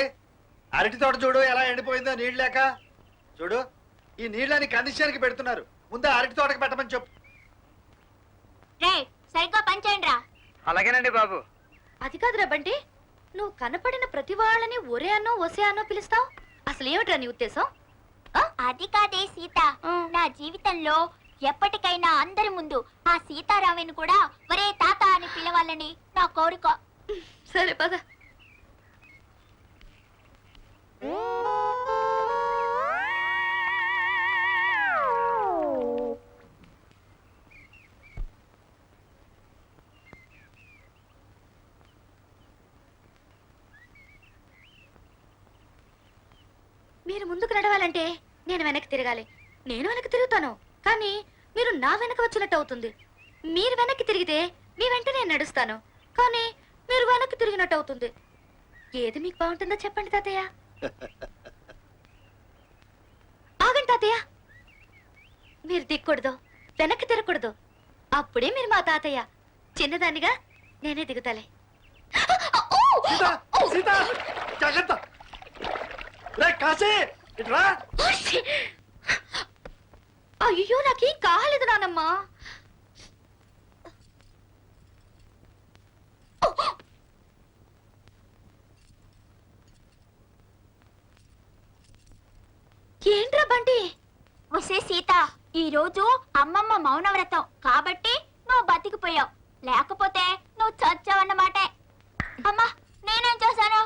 అరటి తోట చూడు ఎలా ఎండిపోయిందో నీళ్ళు లేక. చూడు ఈ నీళ్ళని కందిశానికి పెడుతున్నారు, ముందు అరటి తోటకి పెట్టమని చెప్పు. రే సరిగ్గా పనిచేయండి రా. అలాగేనండి బాబు. అది కాదురా బంటి, నువ్వు కనపడిన ప్రతి వాళ్ళని ఒరే అన్నో ఒసే అన్నో పిలుస్తావు. అసలు ఏమిట్రా నీ ఉద్దేశం? అది కాదే సీత, నా జీవితంలో ఎప్పటికైనా అందరి ముందు ఆ సీతారామని కూడా ఒరే తాత అని పిలవాలని నా కోరిక. సరే పద. మీరు ముందుకు నడవాలంటే నేను వెనక్కి తిరగాలి. నేను వెనక్కి తిరుగుతాను, కానీ మీరు నా వెనక వచ్చినట్టు అవుతుంది. మీరు వెనక్కి తిరిగితే మీ వెంట నేను నడుస్తాను, కానీ మీరు వెనక్కి తిరిగినట్టు అవుతుంది. ఏది మీకు బాగుంటుందో చెప్పండి తాతయ్య. ఆగండి తాతయ్య, మీరు దిక్కూడదు, వెనక్కి తిరగకూడదు. అప్పుడే మీరు మా తాతయ్య. చిన్నదానిగా నేనే దిగుతాలే. సీత, జాగ్రత్త. రే కాశీ, ఇట్రా. అయ్యో నాకేం కాలేదు నానమ్మా. ఏంట్రా బంటి? ఒసే సీత, ఈ రోజు అమ్మమ్మ మౌనవ్రతం కాబట్టి నువ్వు బతికిపోయావు, లేకపోతే నువ్వు చచ్చావన్నమాటే. అమ్మా నేనేం చేశాను?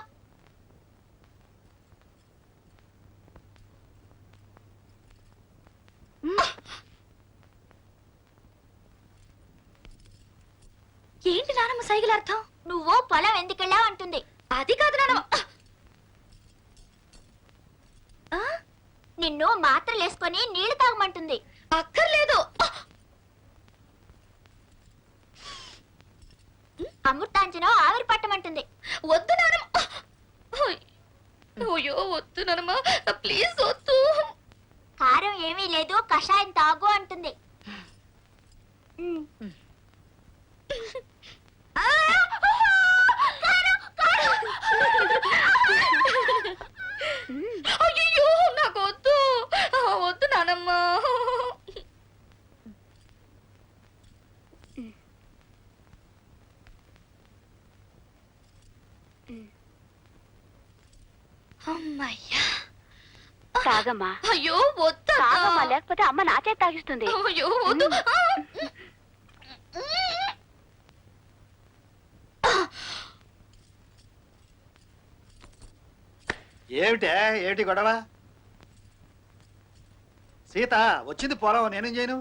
ఏంటి నానమ్మ సైకిల్ అర్థం? నువ్వు పొలం ఎందుకెళ్ళావు అంటుంది. అది కాదు నానమ్మ. నిన్ను మాత్రలు వేసుకొని నీళ్లు తాగమంటుంది. అక్కర్లేదు. అమృతాంజనం ఆవిరి పట్టమంటుంది. వద్దు నానమ్మ. అయ్యో వద్దు నానమ్మ, ప్లీజ్ వద్దు. కారం ఏమీ లేదు, కషాయం తాగు అంటుంది. అయ్యో నాకు వద్దు, వద్దు నానమ్మ. అమ్మయ్యా. తాగమ్మా. అయ్యో వద్దు, లేకపోతే అమ్మ నా చేత తాగిస్తుంది. అయ్యో వద్దు. ఏమిటి గొడవ? సీత వచ్చింది పొలం, నేనేం చేయను?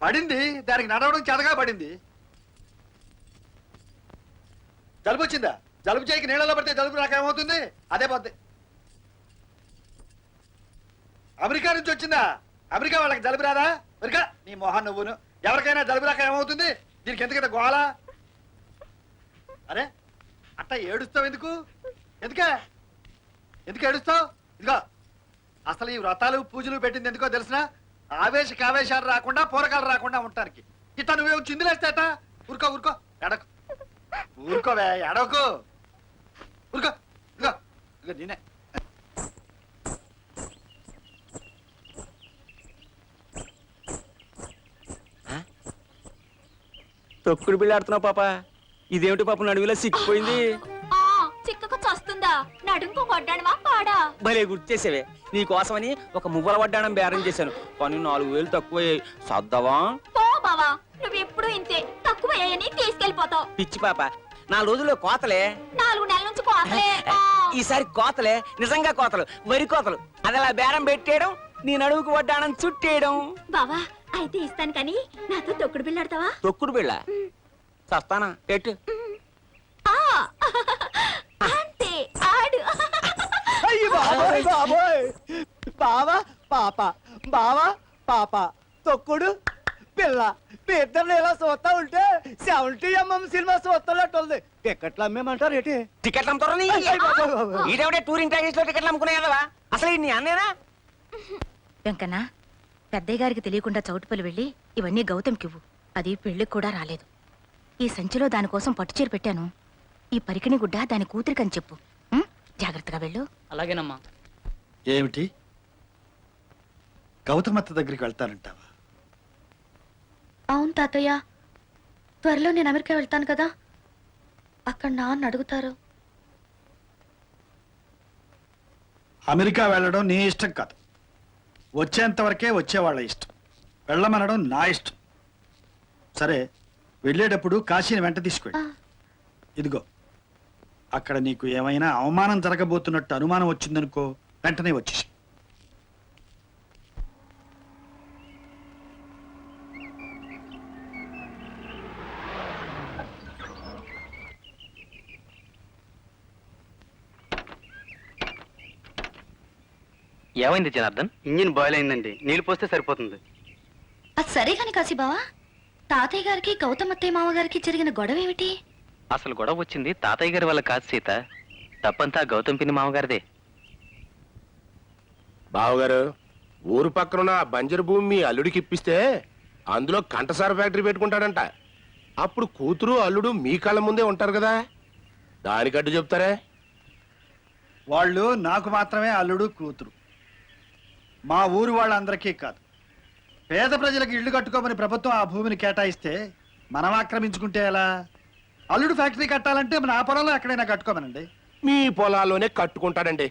పడింది, దానికి నడవడం చేతగా పడింది. జలుబు వచ్చిందా? జలుబు చేయకి నీళ్ళలో పడితే జలుబు నాకేమవుతుంది? అదే పోద్ది. అమెరికా నుంచి వచ్చిందా? అమెరికా వాళ్ళకి జలుబు రాదా? అమెరికా నీ మొహన్ నువ్వును. ఎవరికైనా జలుబు రాక ఏమవుతుంది? దీనికి ఎందుకంత గోళ? అరే అట్ట ఏడుస్తావు ఎందుకు? ఎందుకు ఏడుస్తావు? ఇదిగో అసలు ఈ వ్రతాలు పూజలు పెట్టింది ఎందుకో తెలిసిన? ఆవేశాలు రాకుండా పూరకాలు రాకుండా ఉండటానికి. ఇట్లా నువ్వేం చిందులేస్తాట? ఊరుకో ఎడకు, ఊరుకోవే, ఎడకు, ఊరుకో. ఇదిగో నేనే. తొక్కుడు బిళ్ళ ఆడుతున్నావు పాప. ఇదేమిటి పాప నడువిలా సిక్కిపోయింది? చిక్కకు చస్తుందా? నడుంకు కొడ్డాడమా పాడా? భలే గుర్తు చేసేవే. నీ కోసమని ఒక మువ్వల వడ్డాణం బేరం చేశాను, కానీ 4000 తక్కువ సర్దవా? పో బావా, నువ్వు ఎప్పుడు ఇంతే, తక్కువయ్యాయని తీసుకెళ్లిపోతావు. పిచ్చి పాప, 4 రోజుల్లో కోతలే. 4 నెలల నుంచి కోతలే. ఈసారి కోతలే, నిజంగా కోతలు, వరి కోతలు. అదలా బేరం పెట్టేయడం, నీ నడువుకు వడ్డాణం చుట్టేయడం. బావా అయితే ఇస్తాను, కానీ నాతో తొక్కుడు బిళ్ళాడతావా? తొక్కుడు బిళ్ళ చస్తానా? ఎట్టు అంతే ఆడు. బావా పాప, బావా పాప, తొక్కుడు పిల్ల మీ ఇద్దరు ఇలా చూస్తా ఉంటే 70mm సినిమా చూస్తున్నట్టు ఉంది. టికెట్లు అమ్మేమంటారు ఏంటి? టికెట్లు అమ్ముతారా ఈడేవిడే టూరింగ్ ప్యాకేజ్ లో టికెట్లు అమ్ముకునే అసలు ఈ నీ అన్నేనా? వెంకన్న పెద్దయ్య గారికి తెలియకుండా చౌటుపల్లి వెళ్ళి ఇవన్నీ గౌతమ్కివ్వు. అది పెళ్లికి కూడా రాలేదు. ఈ సంచిలో దానికోసం పట్టుచీర పెట్టాను. ఈ పరికిణి గుడ్డ దాని కూతురికని చెప్పు. ఉం? జాగ్రత్తగా వెళ్ళు. అలాగేనమ్మా. ఏమిటి గౌతమత్త దగ్గరికి వెళ్తానంటావా? అవును తాతయ్య, త్వరలో నేను అమెరికా వెళ్తాను కదా, అక్కడ నాన్న అడుగుతారు. అమెరికా వెళ్ళడం నీ ఇష్టం కాదు, వచ్చేంత వరకే వచ్చేవాళ్ళ ఇష్టం. వెళ్ళమనడం నా ఇష్టం. సరే, వెళ్ళేటప్పుడు కాశీని వెంట తీసుకెళ్ళి. ఇదిగో అక్కడ నీకు ఏమైనా అవమానం జరగబోతున్నట్టు అనుమానం వచ్చిందనుకో, వెంటనే వచ్చేసి. ఏమైంది జనార్దన్? ఇంజిన్ బాయిల్ అయిందండి, నీళ్లు పోస్తే సరిపోతుంది. అది సరే కాని కాశీబావా, తాతయ్య గారికి గౌతమ్ అత్తయ్య మామగారికి జరిగిన గొడవ ఏమిటి? అసలు గొడవ వచ్చింది తాతయ్య గారి వల్ల కాదు సీత, తప్పంతా గౌతమ్ పిన్ని మామగారిదే. బావగారు, ఊరు పక్కనున్న ఆ బంజరు భూమి మీ అల్లుడికి ఇప్పిస్తే అందులో కంటసార ఫ్యాక్టరీ పెట్టుకుంటాడంట. అప్పుడు కూతురు అల్లుడు మీ కళ్ళ ముందే ఉంటారు కదా, దానికట్టు చెప్తారే. వాళ్ళు నాకు మాత్రమే అల్లుడు కూతురు, మా ఊరు వాళ్ళందరికీ కాదు. పేద ప్రజలకు ఇళ్లు కట్టుకోమని ప్రభుత్వం ఆ భూమిని కేటాయిస్తే మనం ఆక్రమించుకుంటే ఎలా? అల్లుడు ఫ్యాక్టరీ కట్టాలంటే మన ఆ పొలంలో ఎక్కడైనా కట్టుకోమనండి. మీ పొలాల్లోనే కట్టుకుంటాడండి.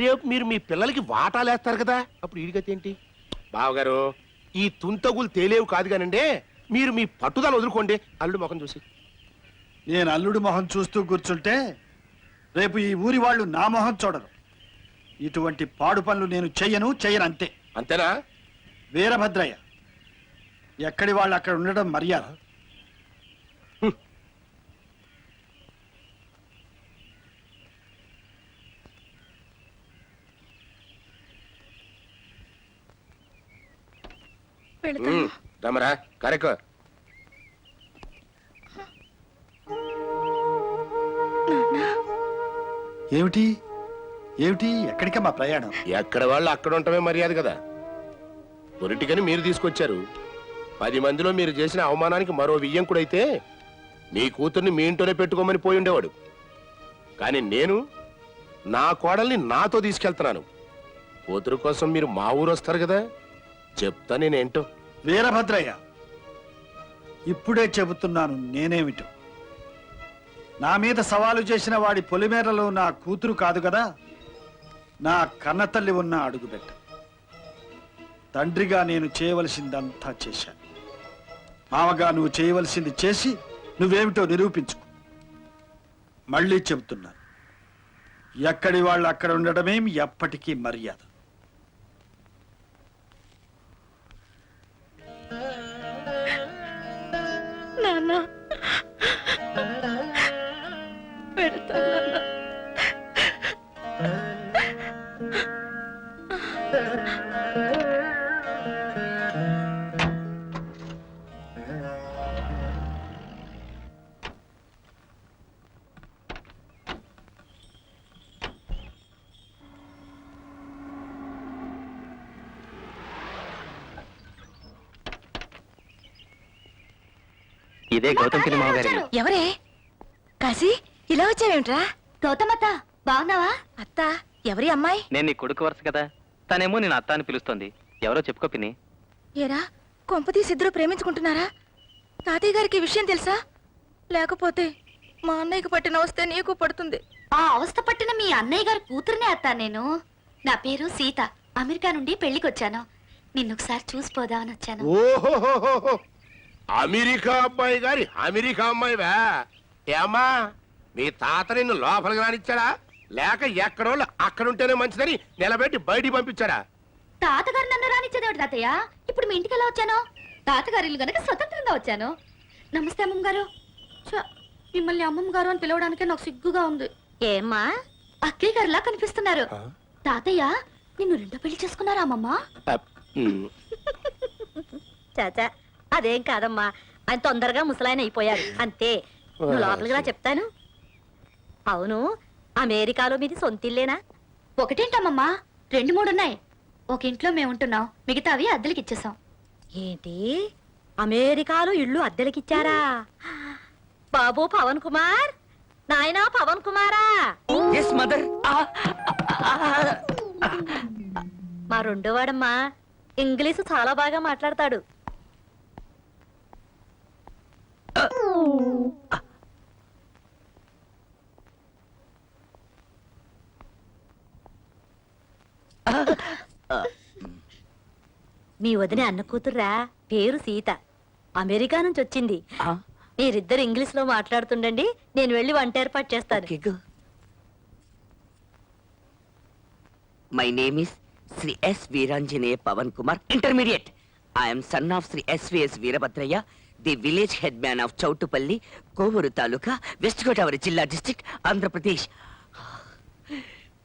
రేపు మీరు మీ పిల్లలకి వాటాలేస్తారు కదా, అప్పుడు ఈడిగతి ఏంటి? బావగారు, ఈ తుంతగులు తేలేవు కాదు కానండి, మీరు మీ పట్టుదల వదులుకోండి అల్లుడు ముఖం చూసి. నేను అల్లుడు మొహం చూస్తూ కూర్చుంటే రేపు ఈ ఊరి వాళ్ళు నా మొహం చూడరు. ఇటువంటి పాడు పనులు నేను చెయ్యను అంతే. అంతేనా? వీరభద్రయ్య, ఎక్కడి వాళ్ళు అక్కడ ఉండడం మర్యాద. రమరా కరెక్ట్. ఏమిటి ఏమిటి ఎక్కడికమ్మా ప్రయాణం? ఎక్కడ వాళ్ళు అక్కడ ఉండటమే మర్యాద కదా. పొరిటికని మీరు తీసుకొచ్చారు. 10 మందిలో మీరు చేసిన అవమానానికి మరో వియ్యంకుడైతే మీ కూతుర్ని మీ ఇంట్లోనే పెట్టుకోమని పోయి ఉండేవాడు. కానీ నేను నా కోడల్ని నాతో తీసుకెళ్తున్నాను. కూతురు కోసం మీరు మా ఊరు వస్తారు కదా, చెప్తా నేనేంటో. వీరభద్రయ్య, ఇప్పుడే చెబుతున్నాను నేనేమిటో. నా మీద సవాలు చేసిన వాడి పొలిమేరలో నా కూతురు కాదు కదా, నా కన్నతల్లి ఉన్న అడుగుబెట్ట. తండ్రిగా నేను చేయవలసిందంతా చేశాను. మామగా నువ్వు చేయవలసింది చేసి నువ్వేమిటో నిరూపించుకో. మళ్ళీ చెబుతున్నాను, ఎక్కడి వాళ్ళు అక్కడ ఉండడమే ఎప్పటికీ మర్యాద. నాన్న పెడతాను. ఇదే గౌతమ్ పిన్ని మామగారి. ఎవరే కాశీ, ఇలా వచ్చావేమిట్రా? గౌతమ్ అత్త, బాగున్నావా? అత్త, ఎవరి అమ్మాయి? నేను నీ కొడుకు వరుస కదా, తనేమో నేను అత్త అని పిలుస్తోంది. ఎవరో చెప్పుకో పిన్ని. ఏరా, కొంపతీసి ఇద్దరు ప్రేమించుకుంటున్నారా? తాతయ్య గారికి ఈ విషయం తెలుసా? లేకపోతే మా అన్నయ్యకి పట్టిన వస్తే నీకు పడుతుంది. ఆ అవస్థ పట్టిన మీ అన్నయ్య గారి కూతురునే అత్త నేను. నా పేరు సీత, అమెరికా నుండి పెళ్లికొచ్చాను. నిన్నొకసారి చూసిపోదామని వచ్చాను. ఓహో, అమెరికా అబ్బాయి గారి అమెరికా అమ్మాయివా? ఏమ్మా, మీ తాత నిన్ను లోపలికి రానిచ్చాడా, లేక ఎక్కడోళ్ళు అక్కడుంటేనే మంచిదని నిలబెట్టి బయటికి పంపించాడా? తాతగారు నన్ను రానిచ్చేదేవిడు తాతయ్య. ఇప్పుడు మీ ఇంటికి ఎలా వచ్చాను? తాతగారి ఇల్లు గనక స్వతంత్రంగా వచ్చాను. నమస్తే అమ్మమ్మ గారు. మిమ్మల్ని అమ్మమ్మ గారు అని పిలవడానికే నాకు సిగ్గుగా ఉంది. ఏమ్మా? అక్కయ్య గారిలా కనిపిస్తున్నారు. తాతయ్య నిన్ను రెండో పెళ్లి చేసుకున్నారా అమ్మమ్మ? చాచా, అదేం కాదమ్మా, ఆయన తొందరగా ముసలాయన అయిపోయారు అంతే. నువ్వు లోపలికి రా చెప్తాను. అవును, అమెరికాలో మీది సొంతిల్లేనా? ఒకటేంటమ్మమ్మా, 2-3 ఉన్నాయి. ఒక ఇంట్లో మేము ఉంటున్నాం, మిగతావి అద్దెలకి ఇచ్చేసాం. ఏంటి, అమెరికాలో ఇల్లు అద్దెలకిచ్చారా? బాబు పవన్ కుమార్, నాయనా పవన్ కుమారా. Yes mother. మా రెండోవాడమ్మా ఇంగ్లీషు చాలా బాగా మాట్లాడతాడు. మీ వదిన అన్న కూతుర్రా, పేరు సీత, అమెరికా నుంచి వచ్చింది. మీరిద్దరు ఇంగ్లీష్ లో మాట్లాడుతుండండి, నేను వెళ్ళి వంట ఏర్పాటు చేస్తాను. My name is Shri S Veeranjaneya Pavan Kumar, intermediate. I'm son of Shri S V S Veerabhadrayya, the village head man of Chautupalli, Kovur taluka, west Godavari జిల్లా, district, Andhra Pradesh.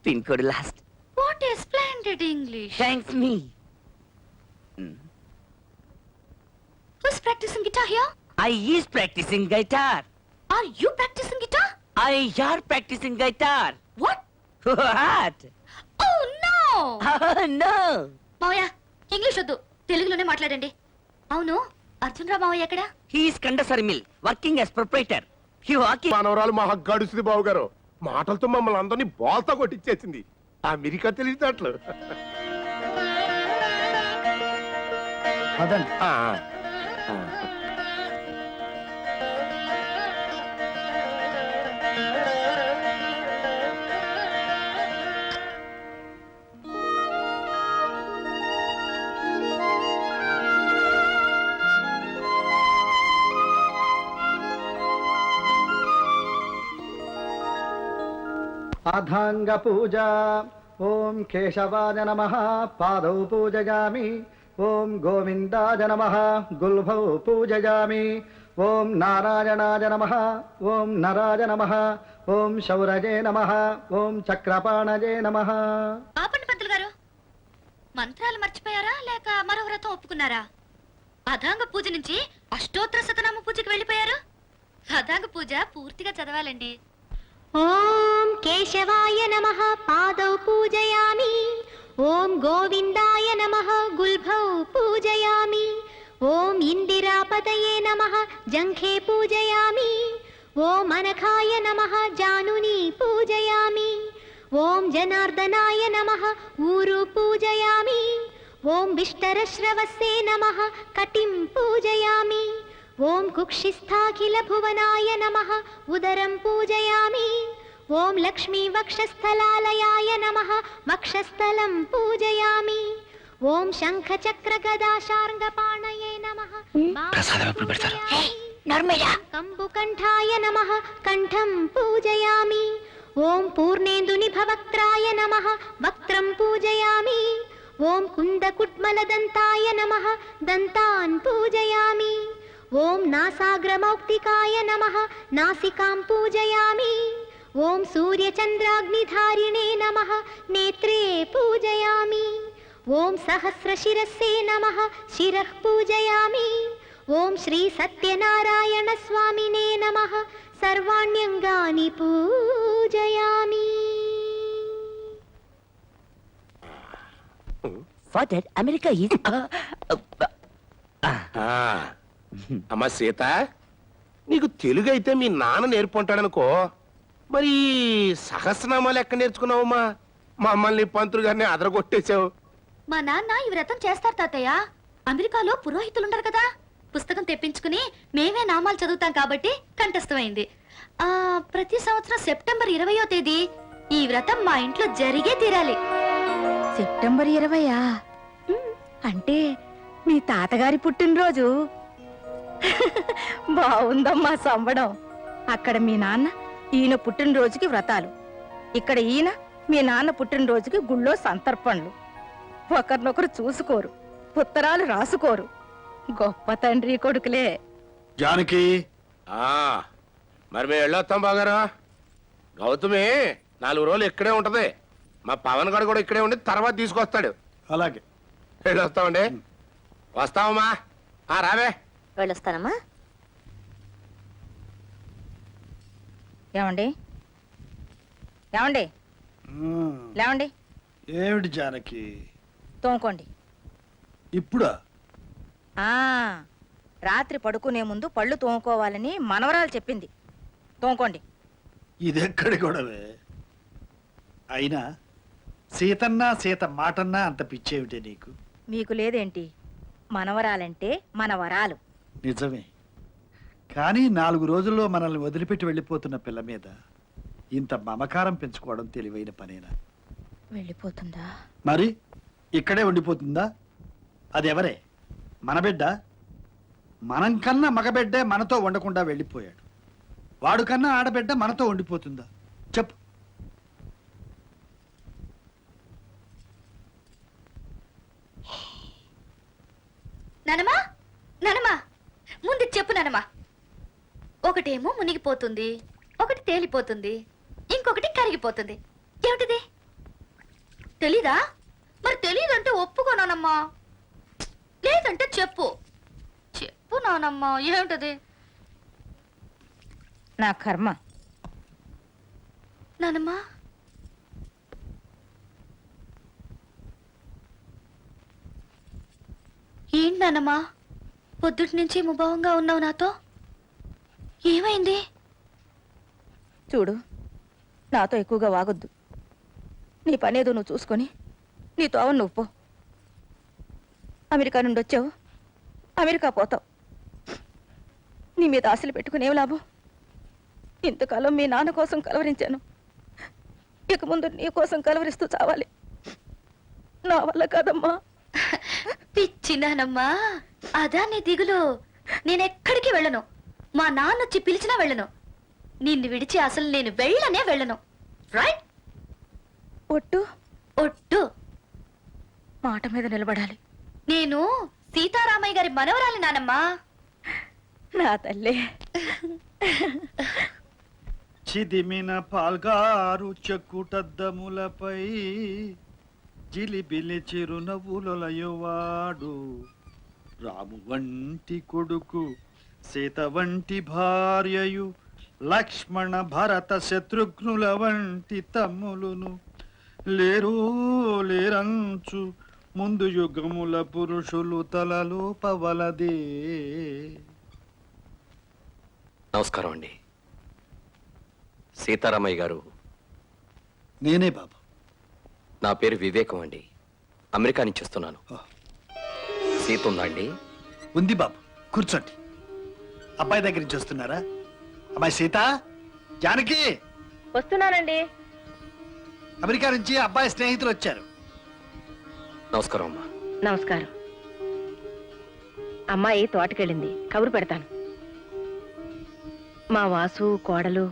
Pin code last. What a splendid English. థ్యాంక్స్ మీ. Who's practicing guitar here? I is practicing guitar. Are you practicing guitar? I are practicing guitar. What? What? Oh no! No. మావయ్య, ఇంగ్లీష్ వద్దు, తెలుగులోనే మాట్లాడండి. అవును, అర్జున్ రావు మావయ్య ఎక్కడ? He is Kandasari mill, working as proprietor. He walking. మనవరాలు మా గడుస్తుంది బాబు గారు, మాటలతో మమ్మల్ని అందరినీ బాల్తో కొట్టించేసింది. అమెరికా తెలియటట్లు. అథాంగ పూజ. ఓం కేశవాయ నమః, పాదౌ పూజయామి. ఓం గోవిందాయ నమః, గుల్భౌ పూజయామి. ఓం నారాయణాయ నమః, ఓం నరాయ నమః, ఓం శౌరజే నమః, ఓం చక్రపాణజే నమః. ఆపండి పంతులు గారు, మంత్రాలు మర్చిపోయారా లేక మరో వ్రతం ఒప్పుకున్నారా? అథాంగ పూజ నుంచి అష్టోత్తర శతనామ పూజకి వెళ్ళిపోయారు. అథాంగ పూజ పూర్తిగా చదవాలండి. ఓం కేశవాయ నమః, పాదౌ పూజయామి. ఓం గోవిందాయ నమః, గుల్భౌ పూజయామి. ఓం ఇందిరాపతయే నమః, జంఘే పూజయామి. ఓం అనఘాయ నమః, జానుని పూజయామి. ఓం జనార్దనాయ నమః, ఊరు పూజయామి. ఓం విష్టరశ్రవస్సే నమః, కటిం పూజయామి. ఓం కుక్షిస్థాఖిల భువనాయ నమః, ఉదరం పూజయామి. ఓం లక్ష్మీ వక్షస్థలాలయాయ నమః, వక్షస్థలం పూజయామి. ఓం శంఖ చక్ర గదాశార్ంగపాణయే నమః, కంబుకంఠాయ నమః, కంఠం పూజయామి. ఓం పూర్ణేందుని భవక్త్రాయ నమః, వక్త్రం పూజయామి. ఓం కుందకుట్మలదంతాయ నమః, దంతాన్ పూజయామి. ఓం నాసాగ్రమౌక్తికాయ నమః, నాసికాం పూజయామి. ఓం సూర్యచంద్రాగ్నిధారిణే నమః, నేత్రే పూజయామి. ఓం సహస్రశిరస్సే నమః, శిరః పూజయామి. ఓం శ్రీ సత్యనారాయణ స్వామినే నమః, సర్వాణ్యంగాని పూజయామి. Father, America is. అమ్మా సీత, నీకు తెలుగు అయితే మీ నాన్న నేర్పుంటాడనుకో, మరి సహస్రనామాలు ఎక్కడ నేర్చుకున్నావమ్మా? మమ్మల్ని పంతులు గారిని అదరగొట్టేశావు. మా నాన్న ఈ వ్రతం చేస్తారు తాతయ్య. అమెరికాలో పురోహితులుండరు కదా, పుస్తకం తెప్పించుకుని మేమే నామాలు చదువుతాం కాబట్టి కంఠస్థమైంది. ప్రతి సంవత్సరం సెప్టెంబర్ 20వ తేదీ ఈ వ్రతం మా ఇంట్లో జరిగే తీరాలి. సెప్టెంబర్ 20 అంటే మీ తాతగారి పుట్టినరోజు. బాగుందమ్మా సంబడం. అక్కడ మీ నాన్న ఈయన పుట్టినరోజుకి వ్రతాలు, ఇక్కడ ఈయన మీ నాన్న పుట్టినరోజుకి గుళ్ళో సంతర్పణలు. ఒకరినొకరు చూసుకోరు, ఉత్తరాలు రాసుకోరు. గొప్ప తండ్రి కొడుకులే. జానకి, మరి మేము వెళ్ళొస్తాం బాగారా. గౌతమి 4 రోజులు ఇక్కడే ఉంటది. మా పవన్ గడు కూడా ఇక్కడే ఉండి తర్వాత తీసుకొస్తాడు. అలాగే వెళ్ళొస్తామండి. వస్తామమ్మా. రావే. వెళ్ళొస్తానమ్మా. ఏమండి ఏమండి లేవండి, ఏమిటి జానకి తోముకోండి. ఇప్పుడా? ఆ రాత్రి పడుకునే ముందు పళ్ళు తోముకోవాలని మనవరాలు చెప్పింది. తోముకోండి. ఇదెక్కడి గొడవే? అయినా సీతన్నా సీత మాటన్నా అంత పిచ్చేమిటే నీకు? మీకు లేదేంటి? మనవరాలంటే మనవరాలు. నిజమే, కానీ 4 రోజుల్లో మనల్ని వదిలిపెట్టి వెళ్ళిపోతున్న పిల్ల మీద ఇంత మమకారం పెంచుకోవడం తెలివైన పనేనా? వెళ్ళిపోతుందా? మరి ఇక్కడే ఉండిపోతుందా? అది ఎవరే? మన బిడ్డ. మనం కన్నా మగబిడ్డే మనతో ఉండకుండా వెళ్ళిపోయాడు. వాడు కన్నా ఆడబిడ్డ మనతో ఉండిపోతుందా? చెప్పు. నానమ్మా, నానమ్మా, ముందు చెప్పు నానమ్మా. ఒకటేమో మునిగిపోతుంది, ఒకటి తేలిపోతుంది, ఇంకొకటి కరిగిపోతుంది. ఏమిటిది? తెలీదా? మరి తెలీదంటే ఒప్పుకోనానమ్మా. లేదంటే చెప్పు. చెప్పు నానమ్మా, ఏమిటది? నా కర్మ. నానమ్మా, ఏంటి నానమ్మా పొద్దుటి నుంచి ముభావంగా ఉన్నావు నాతో? ఏమైంది? చూడు, నాతో ఎక్కువగా వాగొద్దు. నీ పనేదో నువ్వు చూసుకొని నీ తోవను నువ్వు పో. అమెరికా నుండి వచ్చావు, అమెరికా పోతావు. నీ మీద ఆశలు పెట్టుకునేం లాభం? ఇంతకాలం మీ నాన్న కోసం కలవరించాను, ఇక ముందు నీ కోసం కలవరిస్తూ చావాలి. నా వల్ల కాదమ్మా. పిచ్చి నానమ్మా, అదా నీ దిగులు? నేనెక్కడికి వెళ్ళను. మా నాన్న వచ్చి పిలిచినా వెళ్ళను. నిన్ను విడిచి అసలు నేను వెళ్ళనే వెళ్ళను. రైట్? ఒట్టు ఒట్టు. మాట మీద నిలబడాలి. నేను సీతారామయ్య గారి మనవరాలి నానమ్మా. నా తల్లే. చిదిమిన పాల్గారు చెక్కుటద్దములపై జిలిబిలి చిరునవ్వులయువాడు. రాము వంటి కొడుకు, సీత వంటి భార్యయు, లక్ష్మణ భరత శత్రుఘ్నుల వంటి తమ్ములును లేరు లేరంచు ముందు యుగముల పురుషులు తలలోపవలదే. నమస్కారం అండి. సీతారామయ్య గారు. నేనే బాబు. నా పేరు వివేకం అండి. అమెరికా నుంచి వస్తున్నాను. సీత ఉందా అండి? ఉంది బాబు, కూర్చోండి. అబ్బాయి దగ్గర నుంచి వస్తున్నారా? అమ్మాయి సీత, జానకి. వస్తున్నానండి. అమెరికా నుంచి అబ్బాయి స్నేహితులు వచ్చారు. నమస్కారం అమ్మా. నమస్కారం. అమ్మాయి తోటకెళ్ళింది, కబురు పెడతాను. మా వాసు కోడలు